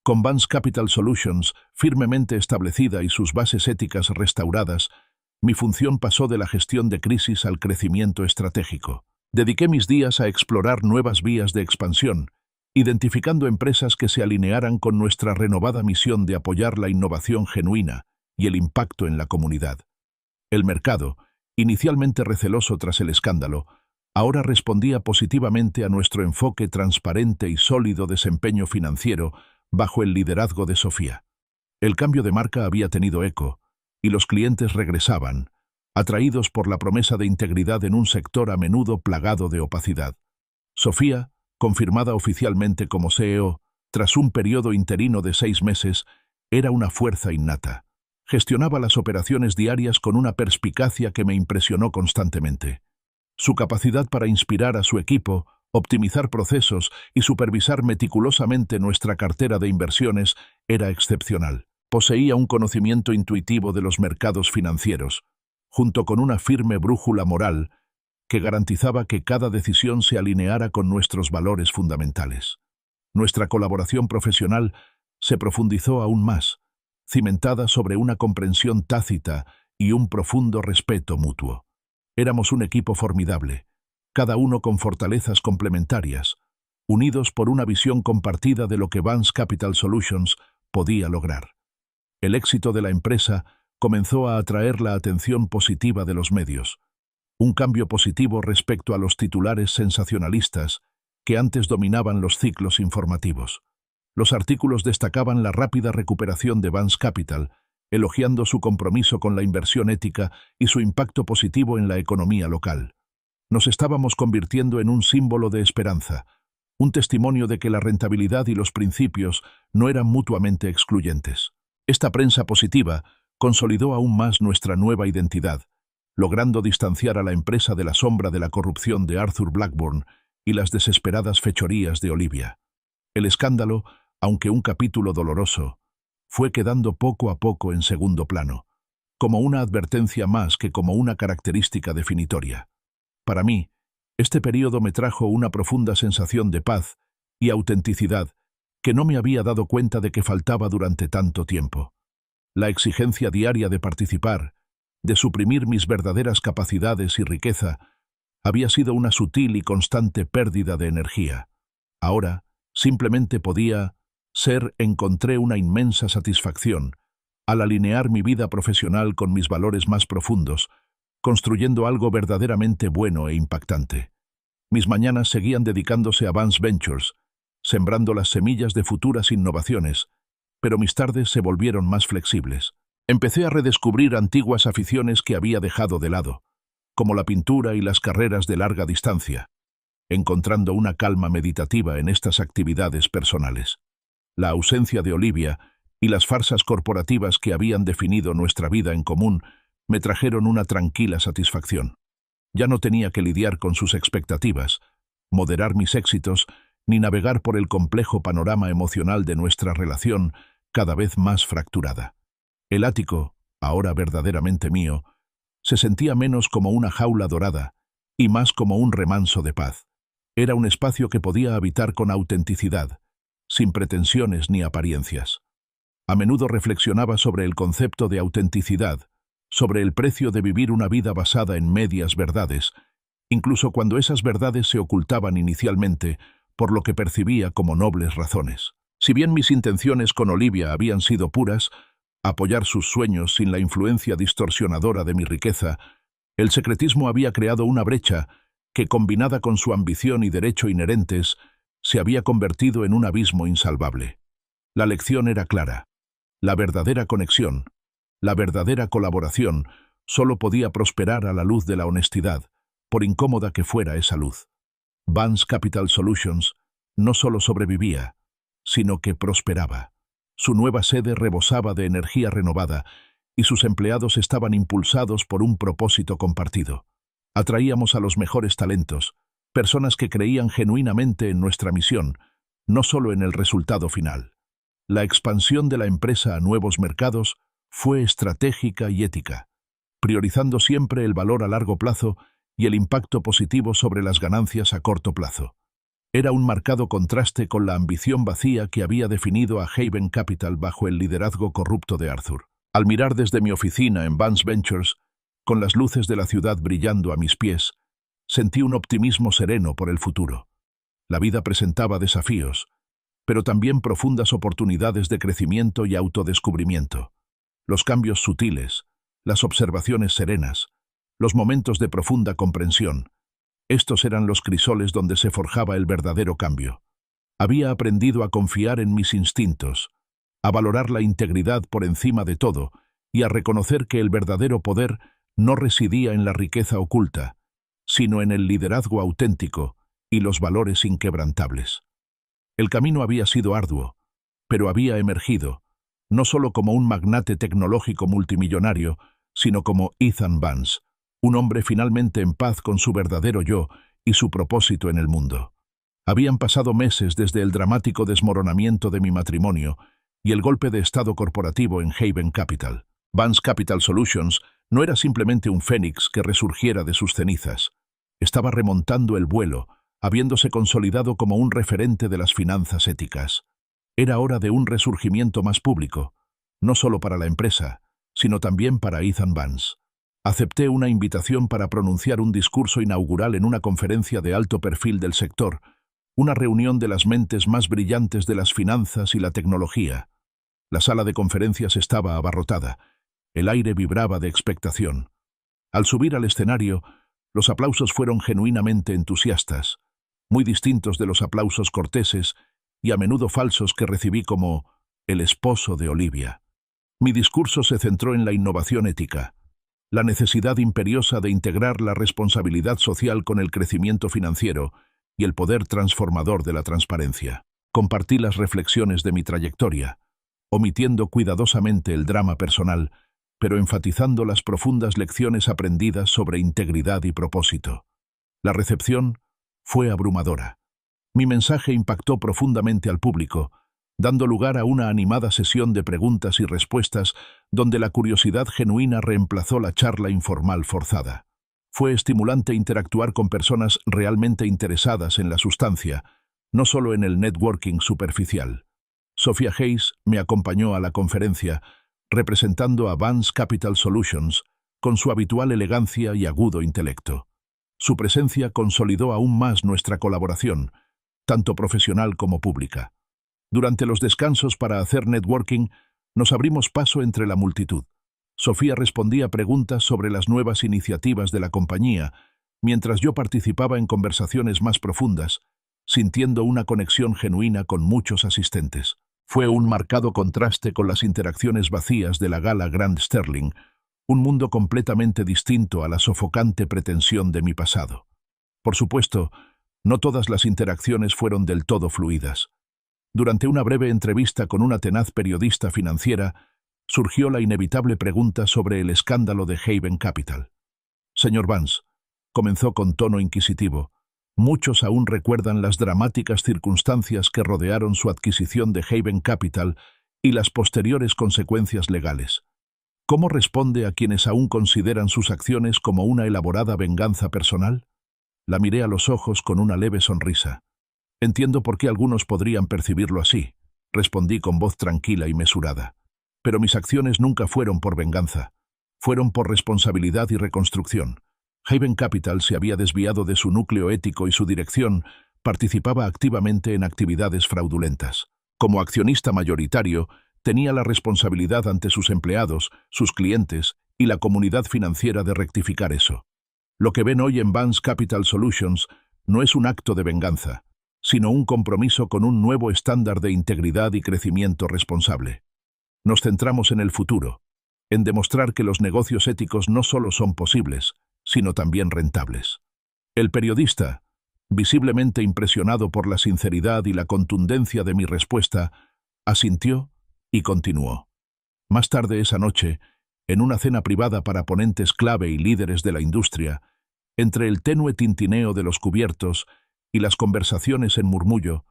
Con Vance Capital Solutions firmemente establecida y sus bases éticas restauradas, mi función pasó de la gestión de crisis al crecimiento estratégico. Dediqué mis días a explorar nuevas vías de expansión, identificando empresas que se alinearan con nuestra renovada misión de apoyar la innovación genuina y el impacto en la comunidad. El mercado, inicialmente receloso tras el escándalo, ahora respondía positivamente a nuestro enfoque transparente y sólido desempeño financiero bajo el liderazgo de Sofía. El cambio de marca había tenido eco, y los clientes regresaban, atraídos por la promesa de integridad en un sector a menudo plagado de opacidad. Sofía, confirmada oficialmente como CEO, tras un periodo interino de 6 meses, era una fuerza innata. Gestionaba las operaciones diarias con una perspicacia que me impresionó constantemente. Su capacidad para inspirar a su equipo, optimizar procesos y supervisar meticulosamente nuestra cartera de inversiones era excepcional. Poseía un conocimiento intuitivo de los mercados financieros, junto con una firme brújula moral que garantizaba que cada decisión se alineara con nuestros valores fundamentales. Nuestra colaboración profesional se profundizó aún más, cimentada sobre una comprensión tácita y un profundo respeto mutuo. Éramos un equipo formidable, cada uno con fortalezas complementarias, unidos por una visión compartida de lo que Vance Capital Solutions podía lograr. El éxito de la empresa comenzó a atraer la atención positiva de los medios, un cambio positivo respecto a los titulares sensacionalistas que antes dominaban los ciclos informativos. Los artículos destacaban la rápida recuperación de Vance Capital, elogiando su compromiso con la inversión ética y su impacto positivo en la economía local. Nos estábamos convirtiendo en un símbolo de esperanza, un testimonio de que la rentabilidad y los principios no eran mutuamente excluyentes. Esta prensa positiva consolidó aún más nuestra nueva identidad, logrando distanciar a la empresa de la sombra de la corrupción de Arthur Blackburn y las desesperadas fechorías de Olivia. El escándalo, aunque un capítulo doloroso, fue quedando poco a poco en segundo plano, como una advertencia más que como una característica definitoria. Para mí, este período me trajo una profunda sensación de paz y autenticidad que no me había dado cuenta de que faltaba durante tanto tiempo. La exigencia diaria de participar, de suprimir mis verdaderas capacidades y riqueza, había sido una sutil y constante pérdida de energía. Ahora, simplemente encontré una inmensa satisfacción al alinear mi vida profesional con mis valores más profundos, construyendo algo verdaderamente bueno e impactante. Mis mañanas seguían dedicándose a Vance Ventures, sembrando las semillas de futuras innovaciones, pero mis tardes se volvieron más flexibles. Empecé a redescubrir antiguas aficiones que había dejado de lado, como la pintura y las carreras de larga distancia, encontrando una calma meditativa en estas actividades personales. La ausencia de Olivia y las farsas corporativas que habían definido nuestra vida en común me trajeron una tranquila satisfacción. Ya no tenía que lidiar con sus expectativas, moderar mis éxitos, ni navegar por el complejo panorama emocional de nuestra relación cada vez más fracturada. El ático, ahora verdaderamente mío, se sentía menos como una jaula dorada y más como un remanso de paz. Era un espacio que podía habitar con autenticidad, sin pretensiones ni apariencias. A menudo reflexionaba sobre el concepto de autenticidad, sobre el precio de vivir una vida basada en medias verdades, incluso cuando esas verdades se ocultaban inicialmente por lo que percibía como nobles razones. Si bien mis intenciones con Olivia habían sido puras, apoyar sus sueños sin la influencia distorsionadora de mi riqueza, el secretismo había creado una brecha que, combinada con su ambición y derecho inherentes, se había convertido en un abismo insalvable. La lección era clara. La verdadera conexión, la verdadera colaboración, solo podía prosperar a la luz de la honestidad, por incómoda que fuera esa luz. Vance Capital Solutions no solo sobrevivía, sino que prosperaba. Su nueva sede rebosaba de energía renovada y sus empleados estaban impulsados por un propósito compartido. Atraíamos a los mejores talentos, personas que creían genuinamente en nuestra misión, no solo en el resultado final. La expansión de la empresa a nuevos mercados fue estratégica y ética, priorizando siempre el valor a largo plazo y el impacto positivo sobre las ganancias a corto plazo. Era un marcado contraste con la ambición vacía que había definido a Haven Capital bajo el liderazgo corrupto de Arthur. Al mirar desde mi oficina en Vance Ventures, con las luces de la ciudad brillando a mis pies, sentí un optimismo sereno por el futuro. La vida presentaba desafíos, pero también profundas oportunidades de crecimiento y autodescubrimiento. Los cambios sutiles, las observaciones serenas, los momentos de profunda comprensión. Estos eran los crisoles donde se forjaba el verdadero cambio. Había aprendido a confiar en mis instintos, a valorar la integridad por encima de todo y a reconocer que el verdadero poder no residía en la riqueza oculta, sino en el liderazgo auténtico y los valores inquebrantables. El camino había sido arduo, pero había emergido, no solo como un magnate tecnológico multimillonario, sino como Ethan Vance, un hombre finalmente en paz con su verdadero yo y su propósito en el mundo. Habían pasado meses desde el dramático desmoronamiento de mi matrimonio y el golpe de estado corporativo en Haven Capital. Vance Capital Solutions no era simplemente un fénix que resurgiera de sus cenizas. Estaba remontando el vuelo, habiéndose consolidado como un referente de las finanzas éticas. Era hora de un resurgimiento más público, no solo para la empresa, sino también para Ethan Vance. Acepté una invitación para pronunciar un discurso inaugural en una conferencia de alto perfil del sector, una reunión de las mentes más brillantes de las finanzas y la tecnología. La sala de conferencias estaba abarrotada. El aire vibraba de expectación. Al subir al escenario, los aplausos fueron genuinamente entusiastas, muy distintos de los aplausos corteses y a menudo falsos que recibí como el esposo de Olivia. Mi discurso se centró en la innovación ética, la necesidad imperiosa de integrar la responsabilidad social con el crecimiento financiero y el poder transformador de la transparencia. Compartí las reflexiones de mi trayectoria, omitiendo cuidadosamente el drama personal, pero enfatizando las profundas lecciones aprendidas sobre integridad y propósito. La recepción fue abrumadora. Mi mensaje impactó profundamente al público, dando lugar a una animada sesión de preguntas y respuestas donde la curiosidad genuina reemplazó la charla informal forzada. Fue estimulante interactuar con personas realmente interesadas en la sustancia, no solo en el networking superficial. Sophia Hayes me acompañó a la conferencia, representando a Vance Capital Solutions, con su habitual elegancia y agudo intelecto. Su presencia consolidó aún más nuestra colaboración, tanto profesional como pública. Durante los descansos para hacer networking, nos abrimos paso entre la multitud. Sofía respondía preguntas sobre las nuevas iniciativas de la compañía, mientras yo participaba en conversaciones más profundas, sintiendo una conexión genuina con muchos asistentes. Fue un marcado contraste con las interacciones vacías de la gala Grand Sterling, un mundo completamente distinto a la sofocante pretensión de mi pasado. Por supuesto, no todas las interacciones fueron del todo fluidas. Durante una breve entrevista con una tenaz periodista financiera, surgió la inevitable pregunta sobre el escándalo de Haven Capital. Señor Vance, comenzó con tono inquisitivo, muchos aún recuerdan las dramáticas circunstancias que rodearon su adquisición de Haven Capital y las posteriores consecuencias legales. ¿Cómo responde a quienes aún consideran sus acciones como una elaborada venganza personal? La miré a los ojos con una leve sonrisa. Entiendo por qué algunos podrían percibirlo así, respondí con voz tranquila y mesurada. Pero mis acciones nunca fueron por venganza, fueron por responsabilidad y reconstrucción. Haven Capital se había desviado de su núcleo ético y su dirección participaba activamente en actividades fraudulentas. Como accionista mayoritario, tenía la responsabilidad ante sus empleados, sus clientes y la comunidad financiera de rectificar eso. Lo que ven hoy en Vance Capital Solutions no es un acto de venganza, sino un compromiso con un nuevo estándar de integridad y crecimiento responsable. Nos centramos en el futuro, en demostrar que los negocios éticos no solo son posibles, sino también rentables. El periodista, visiblemente impresionado por la sinceridad y la contundencia de mi respuesta, asintió y continuó. Más tarde esa noche, en una cena privada para ponentes clave y líderes de la industria, entre el tenue tintineo de los cubiertos y las conversaciones en murmullo,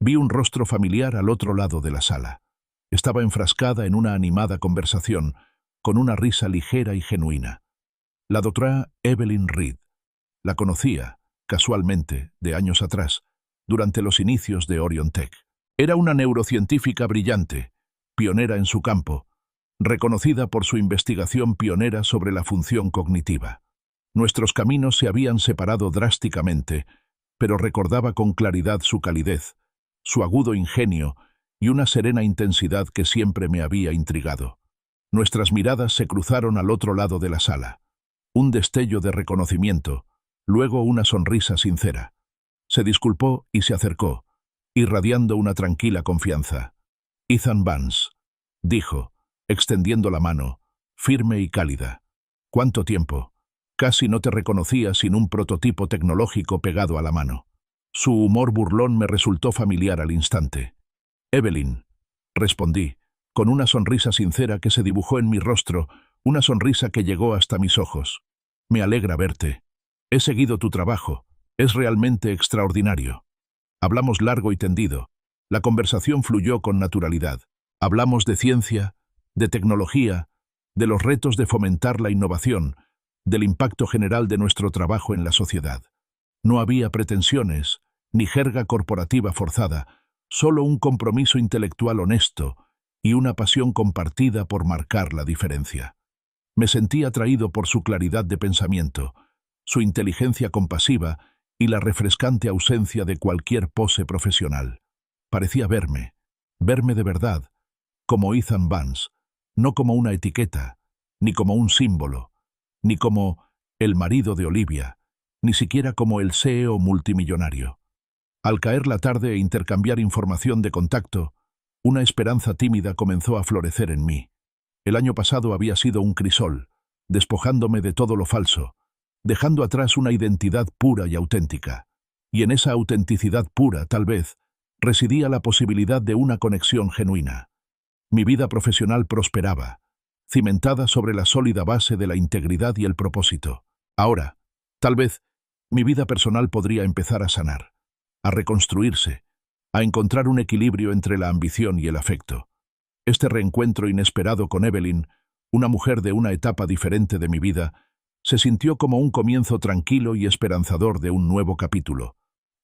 vi un rostro familiar al otro lado de la sala. Estaba enfrascada en una animada conversación, con una risa ligera y genuina. La doctora Evelyn Reed. La conocía, casualmente, de años atrás, durante los inicios de Orion Tech. Era una neurocientífica brillante, pionera en su campo, reconocida por su investigación pionera sobre la función cognitiva. Nuestros caminos se habían separado drásticamente, pero recordaba con claridad su calidez, su agudo ingenio y una serena intensidad que siempre me había intrigado. Nuestras miradas se cruzaron al otro lado de la sala. Un destello de reconocimiento, luego una sonrisa sincera. Se disculpó y se acercó, irradiando una tranquila confianza. Ethan Vance, dijo, extendiendo la mano, firme y cálida. ¿Cuánto tiempo? Casi no te reconocía sin un prototipo tecnológico pegado a la mano. Su humor burlón me resultó familiar al instante. Evelyn, respondí, con una sonrisa sincera que se dibujó en mi rostro, una sonrisa que llegó hasta mis ojos. Me alegra verte. He seguido tu trabajo. Es realmente extraordinario. Hablamos largo y tendido. La conversación fluyó con naturalidad. Hablamos de ciencia, de tecnología, de los retos de fomentar la innovación, del impacto general de nuestro trabajo en la sociedad. No había pretensiones, ni jerga corporativa forzada, solo un compromiso intelectual honesto y una pasión compartida por marcar la diferencia. Me sentí atraído por su claridad de pensamiento, su inteligencia compasiva y la refrescante ausencia de cualquier pose profesional. Parecía verme de verdad, como Ethan Vance, no como una etiqueta, ni como un símbolo, ni como el marido de Olivia, ni siquiera como el CEO multimillonario. Al caer la tarde e intercambiar información de contacto, una esperanza tímida comenzó a florecer en mí. El año pasado había sido un crisol, despojándome de todo lo falso, dejando atrás una identidad pura y auténtica. Y en esa autenticidad pura, tal vez, residía la posibilidad de una conexión genuina. Mi vida profesional prosperaba, cimentada sobre la sólida base de la integridad y el propósito. Ahora, tal vez, mi vida personal podría empezar a sanar, a reconstruirse, a encontrar un equilibrio entre la ambición y el afecto. Este reencuentro inesperado con Evelyn, una mujer de una etapa diferente de mi vida, se sintió como un comienzo tranquilo y esperanzador de un nuevo capítulo,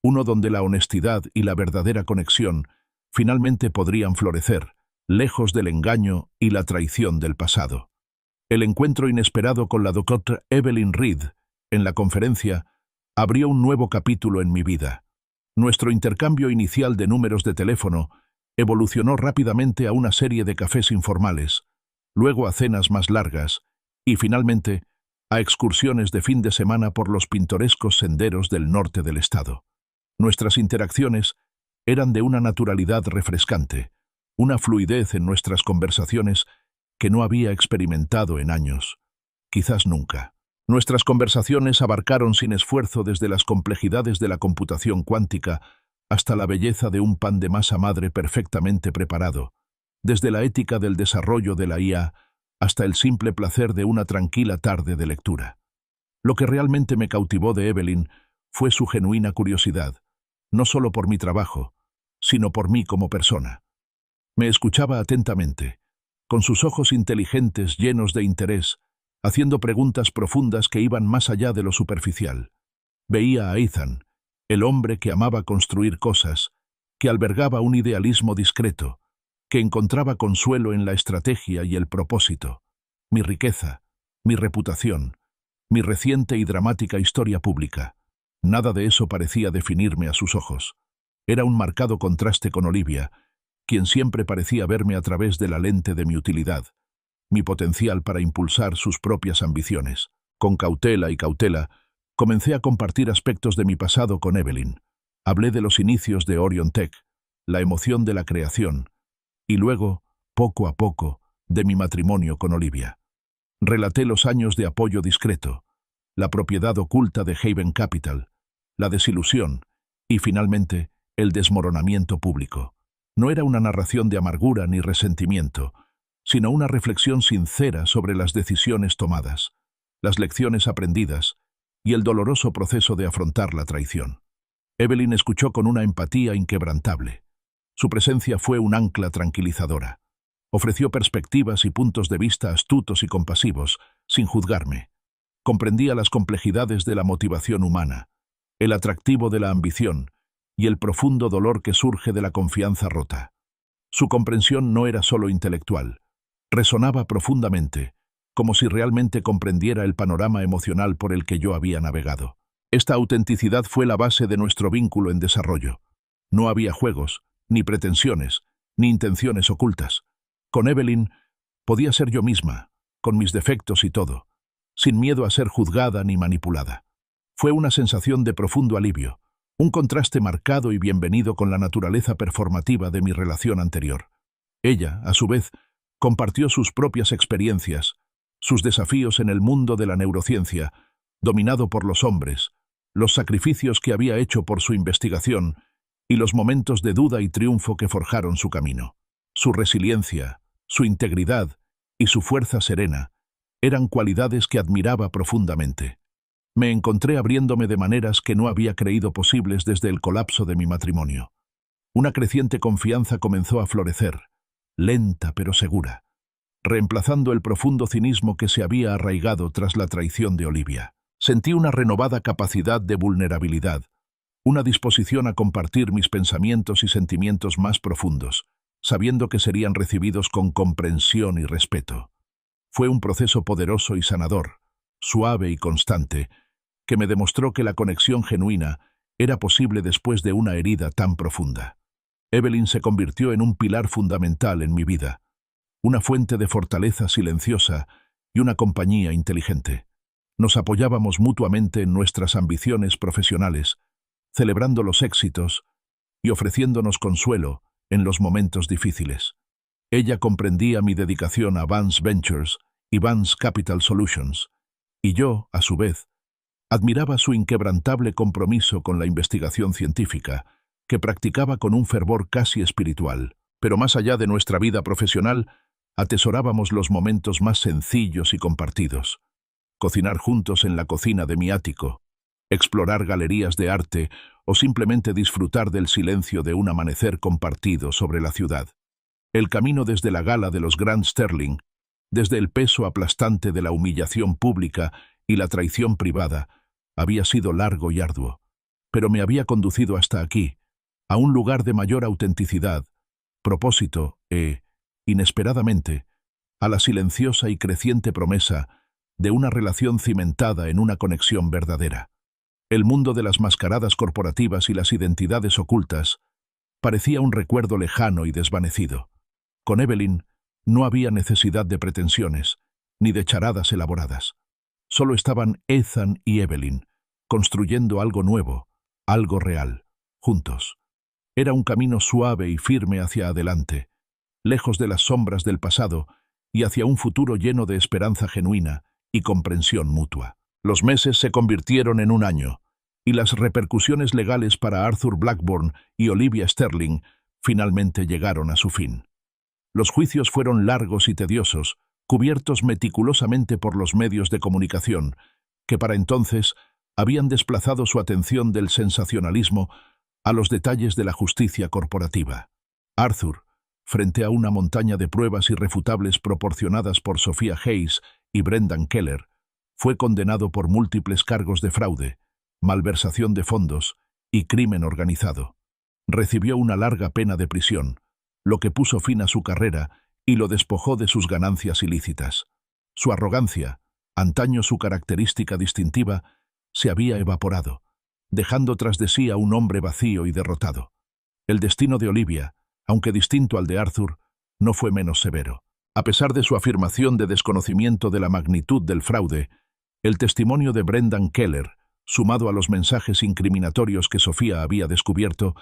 uno donde la honestidad y la verdadera conexión finalmente podrían florecer, lejos del engaño y la traición del pasado. El encuentro inesperado con la doctora Evelyn Reed, en la conferencia, abrió un nuevo capítulo en mi vida. Nuestro intercambio inicial de números de teléfono evolucionó rápidamente a una serie de cafés informales, luego a cenas más largas y, finalmente, a excursiones de fin de semana por los pintorescos senderos del norte del estado. Nuestras interacciones eran de una naturalidad refrescante, una fluidez en nuestras conversaciones que no había experimentado en años, quizás nunca. Nuestras conversaciones abarcaron sin esfuerzo desde las complejidades de la computación cuántica hasta la belleza de un pan de masa madre perfectamente preparado, desde la ética del desarrollo de la IA hasta el simple placer de una tranquila tarde de lectura. Lo que realmente me cautivó de Evelyn fue su genuina curiosidad, no solo por mi trabajo, sino por mí como persona. Me escuchaba atentamente, con sus ojos inteligentes llenos de interés, haciendo preguntas profundas que iban más allá de lo superficial. Veía a Ethan, el hombre que amaba construir cosas, que albergaba un idealismo discreto, que encontraba consuelo en la estrategia y el propósito, mi riqueza, mi reputación, mi reciente y dramática historia pública. Nada de eso parecía definirme a sus ojos. Era un marcado contraste con Olivia, quien siempre parecía verme a través de la lente de mi utilidad, mi potencial para impulsar sus propias ambiciones. Con cautela, comencé a compartir aspectos de mi pasado con Evelyn. Hablé de los inicios de Orion Tech, la emoción de la creación, y luego, poco a poco, de mi matrimonio con Olivia. Relaté los años de apoyo discreto, la propiedad oculta de Haven Capital, la desilusión y, finalmente, el desmoronamiento público. No era una narración de amargura ni resentimiento, sino una reflexión sincera sobre las decisiones tomadas, las lecciones aprendidas y el doloroso proceso de afrontar la traición. Evelyn escuchó con una empatía inquebrantable. Su presencia fue un ancla tranquilizadora. Ofreció perspectivas y puntos de vista astutos y compasivos, sin juzgarme. Comprendía las complejidades de la motivación humana, el atractivo de la ambición y el profundo dolor que surge de la confianza rota. Su comprensión no era solo intelectual, resonaba profundamente, como si realmente comprendiera el panorama emocional por el que yo había navegado. Esta autenticidad fue la base de nuestro vínculo en desarrollo. No había juegos, ni pretensiones, ni intenciones ocultas. Con Evelyn podía ser yo misma, con mis defectos y todo, sin miedo a ser juzgada ni manipulada. Fue una sensación de profundo alivio, un contraste marcado y bienvenido con la naturaleza performativa de mi relación anterior. Ella, a su vez, compartió sus propias experiencias, sus desafíos en el mundo de la neurociencia, dominado por los hombres, los sacrificios que había hecho por su investigación y los momentos de duda y triunfo que forjaron su camino. Su resiliencia, su integridad y su fuerza serena eran cualidades que admiraba profundamente. Me encontré abriéndome de maneras que no había creído posibles desde el colapso de mi matrimonio. Una creciente confianza comenzó a florecer, lenta pero segura, reemplazando el profundo cinismo que se había arraigado tras la traición de Olivia. Sentí una renovada capacidad de vulnerabilidad, una disposición a compartir mis pensamientos y sentimientos más profundos, sabiendo que serían recibidos con comprensión y respeto. Fue un proceso poderoso y sanador, suave y constante, que me demostró que la conexión genuina era posible después de una herida tan profunda. Evelyn se convirtió en un pilar fundamental en mi vida, una fuente de fortaleza silenciosa y una compañía inteligente. Nos apoyábamos mutuamente en nuestras ambiciones profesionales, celebrando los éxitos y ofreciéndonos consuelo en los momentos difíciles. Ella comprendía mi dedicación a Vance Ventures y Vance Capital Solutions, y yo, a su vez, admiraba su inquebrantable compromiso con la investigación científica, que practicaba con un fervor casi espiritual. Pero más allá de nuestra vida profesional, atesorábamos los momentos más sencillos y compartidos. Cocinar juntos en la cocina de mi ático, explorar galerías de arte o simplemente disfrutar del silencio de un amanecer compartido sobre la ciudad. El camino desde la gala de los Grand Sterling, desde el peso aplastante de la humillación pública y la traición privada, había sido largo y arduo, pero me había conducido hasta aquí, a un lugar de mayor autenticidad, propósito e, inesperadamente, a la silenciosa y creciente promesa de una relación cimentada en una conexión verdadera. El mundo de las mascaradas corporativas y las identidades ocultas parecía un recuerdo lejano y desvanecido. Con Evelyn no había necesidad de pretensiones, ni de charadas elaboradas. Solo estaban Ethan y Evelyn, construyendo algo nuevo, algo real, juntos. Era un camino suave y firme hacia adelante, lejos de las sombras del pasado y hacia un futuro lleno de esperanza genuina y comprensión mutua. Los meses se convirtieron en un año, y las repercusiones legales para Arthur Blackburn y Olivia Sterling finalmente llegaron a su fin. Los juicios fueron largos y tediosos, cubiertos meticulosamente por los medios de comunicación, que para entonces habían desplazado su atención del sensacionalismo a los detalles de la justicia corporativa. Arthur, frente a una montaña de pruebas irrefutables proporcionadas por Sophia Hayes y Brendan Keller, fue condenado por múltiples cargos de fraude, malversación de fondos y crimen organizado. Recibió una larga pena de prisión, lo que puso fin a su carrera y lo despojó de sus ganancias ilícitas. Su arrogancia, antaño su característica distintiva, se había evaporado, dejando tras de sí a un hombre vacío y derrotado. El destino de Olivia, aunque distinto al de Arthur, no fue menos severo. A pesar de su afirmación de desconocimiento de la magnitud del fraude, el testimonio de Brendan Keller, sumado a los mensajes incriminatorios que Sophia había descubierto,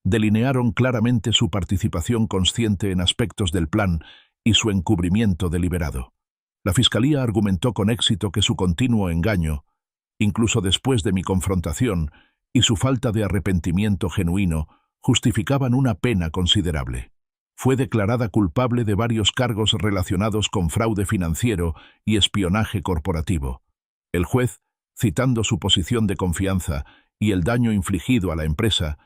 delinearon claramente su participación consciente en aspectos del plan y su encubrimiento deliberado. La Fiscalía argumentó con éxito que su continuo engaño, incluso después de mi confrontación, y su falta de arrepentimiento genuino, justificaban una pena considerable. Fue declarada culpable de varios cargos relacionados con fraude financiero y espionaje corporativo. El juez, citando su posición de confianza y el daño infligido a la empresa,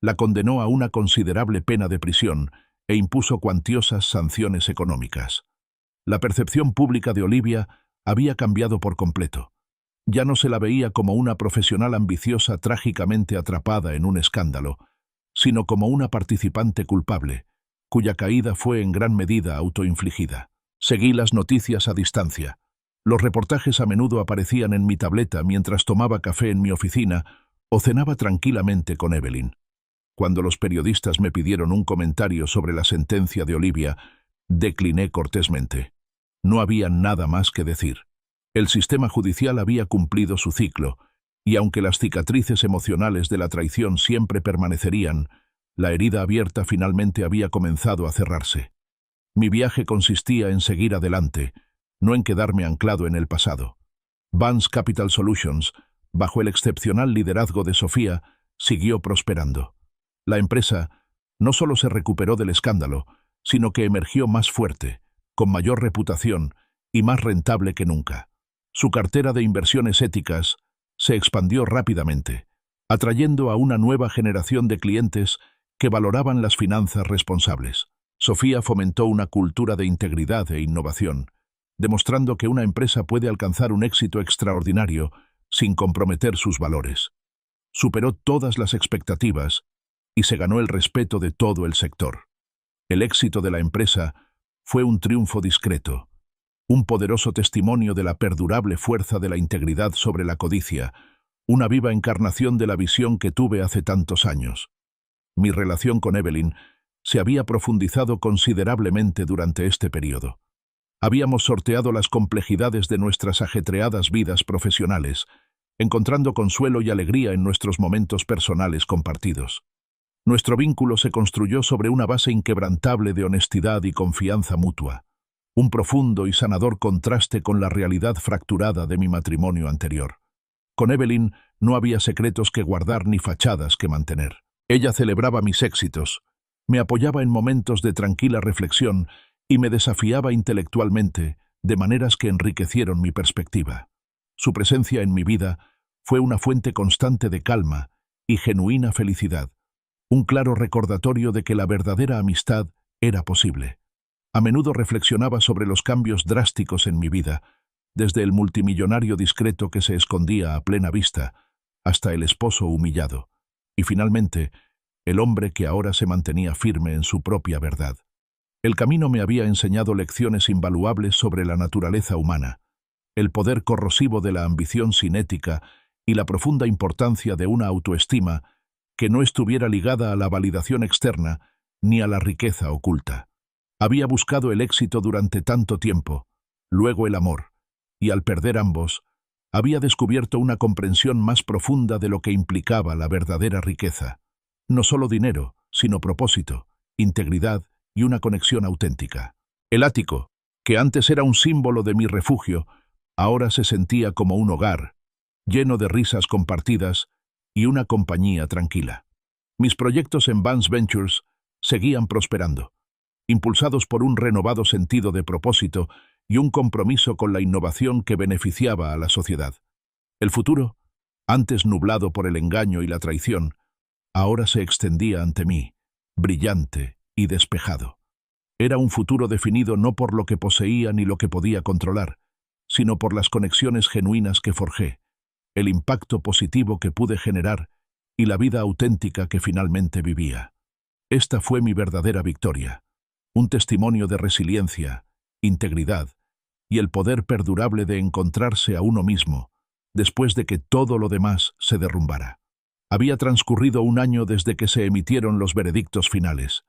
la condenó a una considerable pena de prisión e impuso cuantiosas sanciones económicas. La percepción pública de Olivia había cambiado por completo. Ya no se la veía como una profesional ambiciosa trágicamente atrapada en un escándalo, sino como una participante culpable, cuya caída fue en gran medida autoinfligida. Seguí las noticias a distancia. Los reportajes a menudo aparecían en mi tableta mientras tomaba café en mi oficina o cenaba tranquilamente con Evelyn. Cuando los periodistas me pidieron un comentario sobre la sentencia de Olivia, decliné cortésmente. No había nada más que decir. El sistema judicial había cumplido su ciclo, y aunque las cicatrices emocionales de la traición siempre permanecerían, la herida abierta finalmente había comenzado a cerrarse. Mi viaje consistía en seguir adelante, no en quedarme anclado en el pasado. Vance Capital Solutions, bajo el excepcional liderazgo de Sophia, siguió prosperando. La empresa no solo se recuperó del escándalo, sino que emergió más fuerte, con mayor reputación y más rentable que nunca. Su cartera de inversiones éticas se expandió rápidamente, atrayendo a una nueva generación de clientes que valoraban las finanzas responsables. Sophia fomentó una cultura de integridad e innovación, demostrando que una empresa puede alcanzar un éxito extraordinario sin comprometer sus valores. Superó todas las expectativas y se ganó el respeto de todo el sector. El éxito de la empresa fue un triunfo discreto, un poderoso testimonio de la perdurable fuerza de la integridad sobre la codicia, una viva encarnación de la visión que tuve hace tantos años. Mi relación con Evelyn se había profundizado considerablemente durante este periodo. Habíamos sorteado las complejidades de nuestras ajetreadas vidas profesionales, encontrando consuelo y alegría en nuestros momentos personales compartidos. Nuestro vínculo se construyó sobre una base inquebrantable de honestidad y confianza mutua, un profundo y sanador contraste con la realidad fracturada de mi matrimonio anterior. Con Evelyn no había secretos que guardar ni fachadas que mantener. Ella celebraba mis éxitos, me apoyaba en momentos de tranquila reflexión y me desafiaba intelectualmente de maneras que enriquecieron mi perspectiva. Su presencia en mi vida fue una fuente constante de calma y genuina felicidad, un claro recordatorio de que la verdadera amistad era posible. A menudo reflexionaba sobre los cambios drásticos en mi vida, desde el multimillonario discreto que se escondía a plena vista, hasta el esposo humillado, y finalmente, el hombre que ahora se mantenía firme en su propia verdad. El camino me había enseñado lecciones invaluables sobre la naturaleza humana, el poder corrosivo de la ambición sin ética y la profunda importancia de una autoestima que no estuviera ligada a la validación externa ni a la riqueza oculta. Había buscado el éxito durante tanto tiempo, luego el amor, y al perder ambos, había descubierto una comprensión más profunda de lo que implicaba la verdadera riqueza. No solo dinero, sino propósito, integridad y una conexión auténtica. El ático, que antes era un símbolo de mi refugio, ahora se sentía como un hogar, lleno de risas compartidas y una compañía tranquila. Mis proyectos en Vance Ventures seguían prosperando, impulsados por un renovado sentido de propósito y un compromiso con la innovación que beneficiaba a la sociedad. El futuro, antes nublado por el engaño y la traición, ahora se extendía ante mí, brillante y despejado. Era un futuro definido no por lo que poseía ni lo que podía controlar, sino por las conexiones genuinas que forjé, el impacto positivo que pude generar y la vida auténtica que finalmente vivía. Esta fue mi verdadera victoria, un testimonio de resiliencia, integridad y el poder perdurable de encontrarse a uno mismo, después de que todo lo demás se derrumbara. Había transcurrido un año desde que se emitieron los veredictos finales,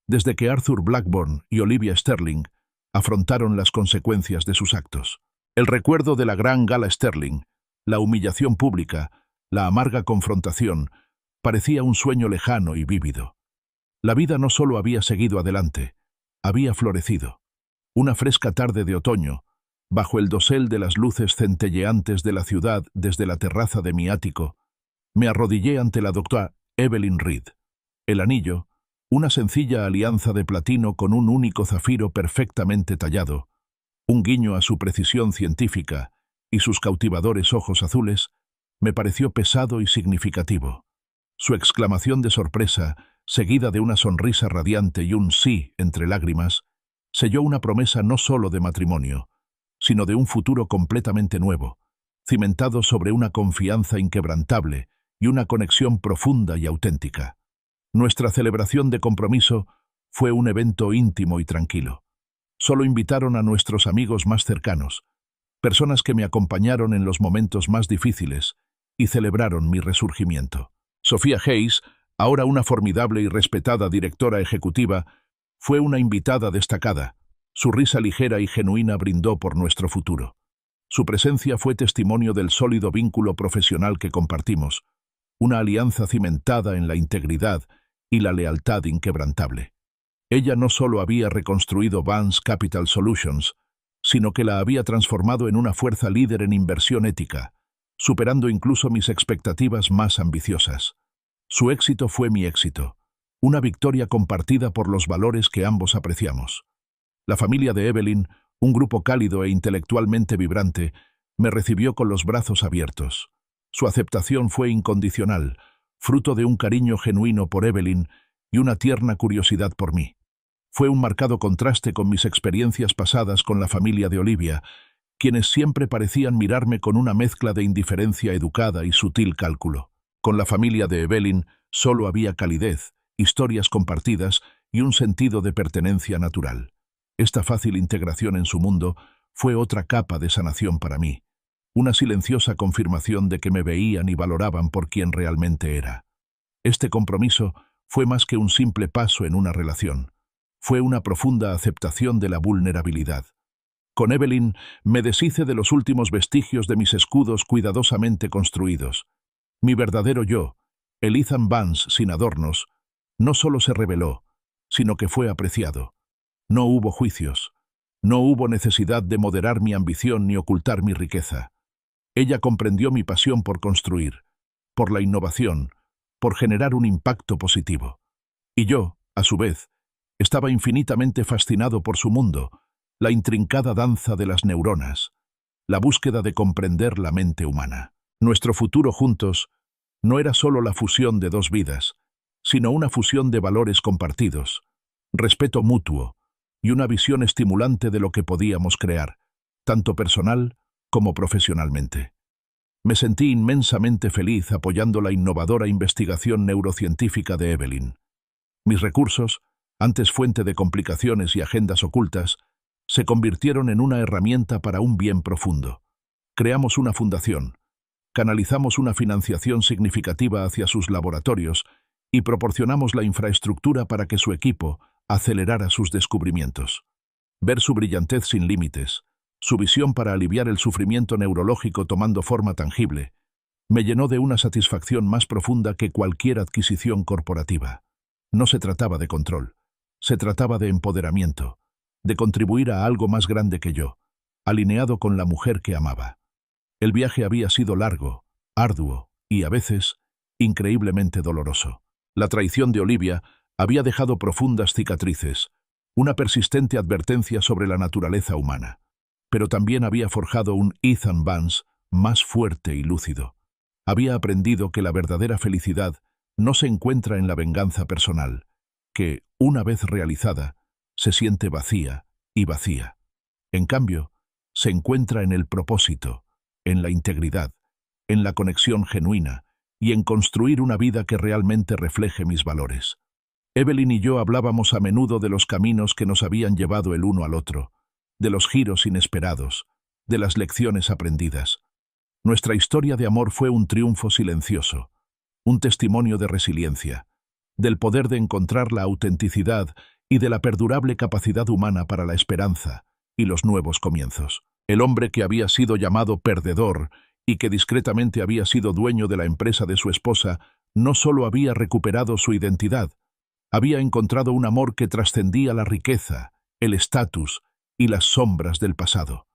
desde que Arthur Blackburn y Olivia Sterling afrontaron las consecuencias de sus actos. El recuerdo de la gran gala Sterling, la humillación pública, la amarga confrontación, parecía un sueño lejano y vívido. La vida no solo había seguido adelante, había florecido. Una fresca tarde de otoño, bajo el dosel de las luces centelleantes de la ciudad desde la terraza de mi ático, me arrodillé ante la doctora Evelyn Reed. El anillo, una sencilla alianza de platino con un único zafiro perfectamente tallado, un guiño a su precisión científica y sus cautivadores ojos azules, me pareció pesado y significativo. Su exclamación de sorpresa, seguida de una sonrisa radiante y un sí entre lágrimas, selló una promesa no solo de matrimonio, sino de un futuro completamente nuevo, cimentado sobre una confianza inquebrantable y una conexión profunda y auténtica. Nuestra celebración de compromiso fue un evento íntimo y tranquilo. Solo invitaron a nuestros amigos más cercanos, personas que me acompañaron en los momentos más difíciles y celebraron mi resurgimiento. Sophia Hayes, ahora una formidable y respetada directora ejecutiva, fue una invitada destacada. Su risa ligera y genuina brindó por nuestro futuro. Su presencia fue testimonio del sólido vínculo profesional que compartimos, una alianza cimentada en la integridad y la lealtad inquebrantable. Ella no solo había reconstruido Vance Capital Solutions, sino que la había transformado en una fuerza líder en inversión ética, superando incluso mis expectativas más ambiciosas. Su éxito fue mi éxito, una victoria compartida por los valores que ambos apreciamos. La familia de Evelyn, un grupo cálido e intelectualmente vibrante, me recibió con los brazos abiertos. Su aceptación fue incondicional, fruto de un cariño genuino por Evelyn y una tierna curiosidad por mí. Fue un marcado contraste con mis experiencias pasadas con la familia de Olivia, quienes siempre parecían mirarme con una mezcla de indiferencia educada y sutil cálculo. Con la familia de Evelyn solo había calidez, historias compartidas y un sentido de pertenencia natural. Esta fácil integración en su mundo fue otra capa de sanación para mí, una silenciosa confirmación de que me veían y valoraban por quien realmente era. Este compromiso fue más que un simple paso en una relación. Fue una profunda aceptación de la vulnerabilidad. Con Evelyn me deshice de los últimos vestigios de mis escudos cuidadosamente construidos. Mi verdadero yo, el Ethan Vance sin adornos, no solo se reveló, sino que fue apreciado. No hubo juicios. No hubo necesidad de moderar mi ambición ni ocultar mi riqueza. Ella comprendió mi pasión por construir, por la innovación, por generar un impacto positivo. Y yo, a su vez, estaba infinitamente fascinado por su mundo, la intrincada danza de las neuronas, la búsqueda de comprender la mente humana. Nuestro futuro juntos no era solo la fusión de dos vidas, sino una fusión de valores compartidos, respeto mutuo y una visión estimulante de lo que podíamos crear, tanto personal como profesionalmente. Me sentí inmensamente feliz apoyando la innovadora investigación neurocientífica de Evelyn. Mis recursos, antes fuente de complicaciones y agendas ocultas, se convirtieron en una herramienta para un bien profundo. Creamos una fundación, canalizamos una financiación significativa hacia sus laboratorios y proporcionamos la infraestructura para que su equipo acelerara sus descubrimientos. Ver su brillantez sin límites, su visión para aliviar el sufrimiento neurológico tomando forma tangible, me llenó de una satisfacción más profunda que cualquier adquisición corporativa. No se trataba de control, Se trataba de empoderamiento, de contribuir a algo más grande que yo, alineado con la mujer que amaba. El viaje había sido largo, arduo y, a veces, increíblemente doloroso. La traición de Olivia había dejado profundas cicatrices, una persistente advertencia sobre la naturaleza humana, pero también había forjado un Ethan Vance más fuerte y lúcido. Había aprendido que la verdadera felicidad no se encuentra en la venganza personal, que, una vez realizada, se siente vacía y vacía. En cambio, se encuentra en el propósito, en la integridad, en la conexión genuina y en construir una vida que realmente refleje mis valores. Evelyn y yo hablábamos a menudo de los caminos que nos habían llevado el uno al otro, de los giros inesperados, de las lecciones aprendidas. Nuestra historia de amor fue un triunfo silencioso, un testimonio de resiliencia, del poder de encontrar la autenticidad y de la perdurable capacidad humana para la esperanza y los nuevos comienzos. El hombre que había sido llamado perdedor y que discretamente había sido dueño de la empresa de su esposa, no solo había recuperado su identidad, había encontrado un amor que trascendía la riqueza, el estatus y las sombras del pasado.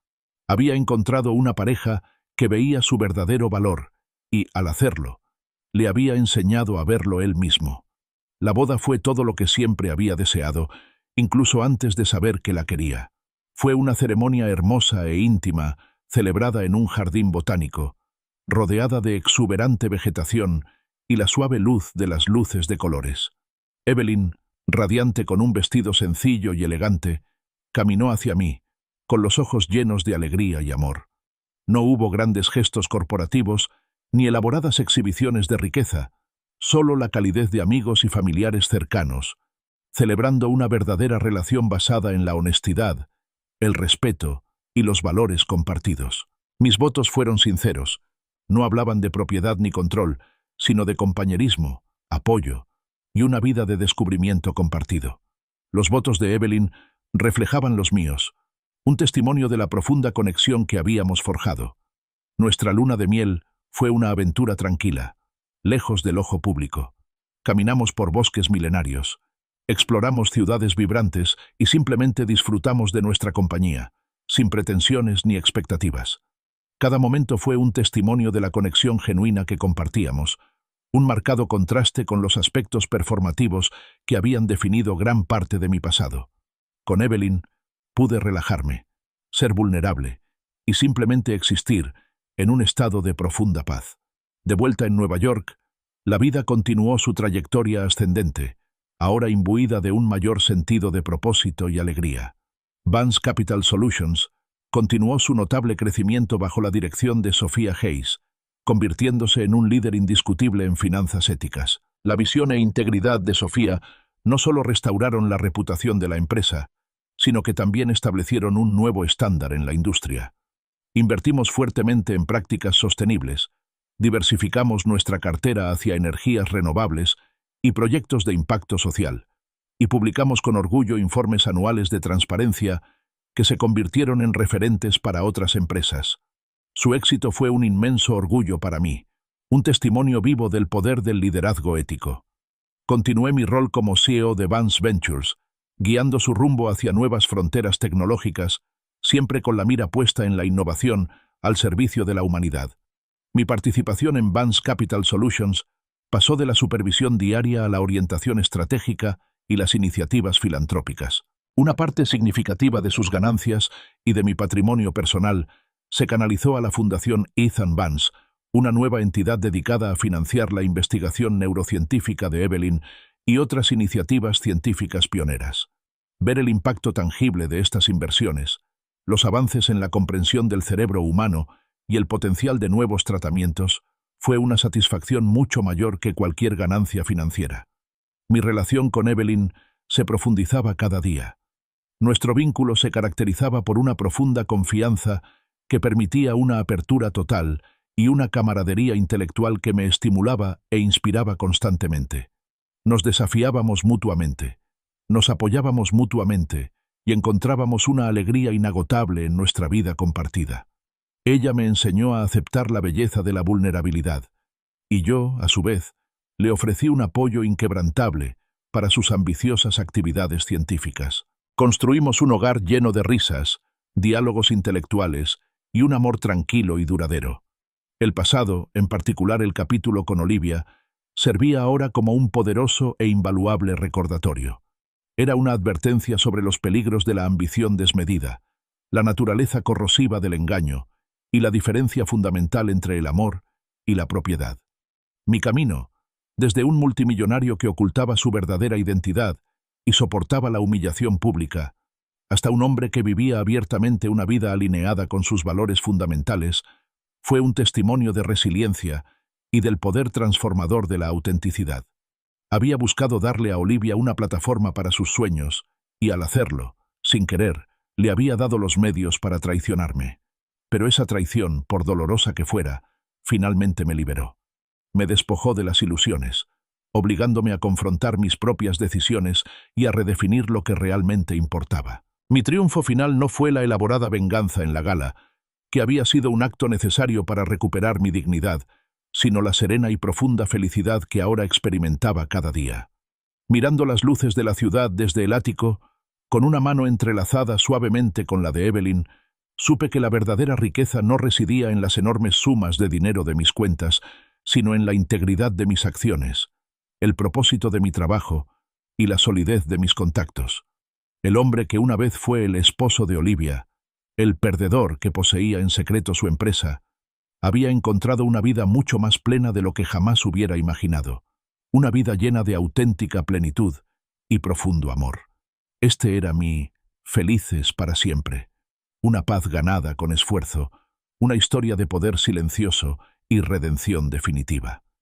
Había encontrado una pareja que veía su verdadero valor y, al hacerlo, le había enseñado a verlo él mismo. La boda fue todo lo que siempre había deseado, incluso antes de saber que la quería. Fue una ceremonia hermosa e íntima, celebrada en un jardín botánico, rodeada de exuberante vegetación y la suave luz de las luces de colores. Evelyn, radiante con un vestido sencillo y elegante, caminó hacia mí, con los ojos llenos de alegría y amor. No hubo grandes gestos corporativos ni elaboradas exhibiciones de riqueza, solo la calidez de amigos y familiares cercanos, celebrando una verdadera relación basada en la honestidad, el respeto y los valores compartidos. Mis votos fueron sinceros, no hablaban de propiedad ni control, sino de compañerismo, apoyo y una vida de descubrimiento compartido. Los votos de Evelyn reflejaban los míos, un testimonio de la profunda conexión que habíamos forjado. Nuestra luna de miel fue una aventura tranquila, lejos del ojo público. Caminamos por bosques milenarios, exploramos ciudades vibrantes y simplemente disfrutamos de nuestra compañía, sin pretensiones ni expectativas. Cada momento fue un testimonio de la conexión genuina que compartíamos, un marcado contraste con los aspectos performativos que habían definido gran parte de mi pasado. Con Evelyn pude relajarme, ser vulnerable y simplemente existir en un estado de profunda paz. De vuelta en Nueva York, la vida continuó su trayectoria ascendente, ahora imbuida de un mayor sentido de propósito y alegría. Vance Capital Solutions continuó su notable crecimiento bajo la dirección de Sophia Hayes, convirtiéndose en un líder indiscutible en finanzas éticas. La visión e integridad de Sophia no solo restauraron la reputación de la empresa, sino que también establecieron un nuevo estándar en la industria. Invertimos fuertemente en prácticas sostenibles, diversificamos nuestra cartera hacia energías renovables y proyectos de impacto social, y publicamos con orgullo informes anuales de transparencia que se convirtieron en referentes para otras empresas. Su éxito fue un inmenso orgullo para mí, un testimonio vivo del poder del liderazgo ético. Continué mi rol como CEO de Vance Ventures, guiando su rumbo hacia nuevas fronteras tecnológicas, siempre con la mira puesta en la innovación al servicio de la humanidad. Mi participación en Vance Capital Solutions pasó de la supervisión diaria a la orientación estratégica y las iniciativas filantrópicas. Una parte significativa de sus ganancias y de mi patrimonio personal se canalizó a la Fundación Ethan Vance, una nueva entidad dedicada a financiar la investigación neurocientífica de Evelyn y otras iniciativas científicas pioneras. Ver el impacto tangible de estas inversiones, los avances en la comprensión del cerebro humano y el potencial de nuevos tratamientos, fue una satisfacción mucho mayor que cualquier ganancia financiera. Mi relación con Evelyn se profundizaba cada día. Nuestro vínculo se caracterizaba por una profunda confianza que permitía una apertura total y una camaradería intelectual que me estimulaba e inspiraba constantemente. Nos desafiábamos mutuamente, nos apoyábamos mutuamente y encontrábamos una alegría inagotable en nuestra vida compartida. Ella me enseñó a aceptar la belleza de la vulnerabilidad, y yo, a su vez, le ofrecí un apoyo inquebrantable, para sus ambiciosas actividades científicas. Construimos un hogar lleno de risas, diálogos intelectuales y un amor tranquilo y duradero. El pasado, en particular el capítulo con Olivia, servía ahora como un poderoso e invaluable recordatorio. Era una advertencia sobre los peligros de la ambición desmedida, la naturaleza corrosiva del engaño y la diferencia fundamental entre el amor y la propiedad. Mi camino, desde un multimillonario que ocultaba su verdadera identidad y soportaba la humillación pública, hasta un hombre que vivía abiertamente una vida alineada con sus valores fundamentales, fue un testimonio de resiliencia y del poder transformador de la autenticidad. Había buscado darle a Olivia una plataforma para sus sueños, y al hacerlo, sin querer, le había dado los medios para traicionarme. Pero esa traición, por dolorosa que fuera, finalmente me liberó. Me despojó de las ilusiones, obligándome a confrontar mis propias decisiones y a redefinir lo que realmente importaba. Mi triunfo final no fue la elaborada venganza en la gala, que había sido un acto necesario para recuperar mi dignidad, sino la serena y profunda felicidad que ahora experimentaba cada día. Mirando las luces de la ciudad desde el ático, con una mano entrelazada suavemente con la de Evelyn, supe que la verdadera riqueza no residía en las enormes sumas de dinero de mis cuentas, sino en la integridad de mis acciones, el propósito de mi trabajo y la solidez de mis contactos. El hombre que una vez fue el esposo de Olivia, el perdedor que poseía en secreto su empresa, había encontrado una vida mucho más plena de lo que jamás hubiera imaginado, una vida llena de auténtica plenitud y profundo amor. Este era mi felices para siempre, una paz ganada con esfuerzo, una historia de poder silencioso y redención definitiva.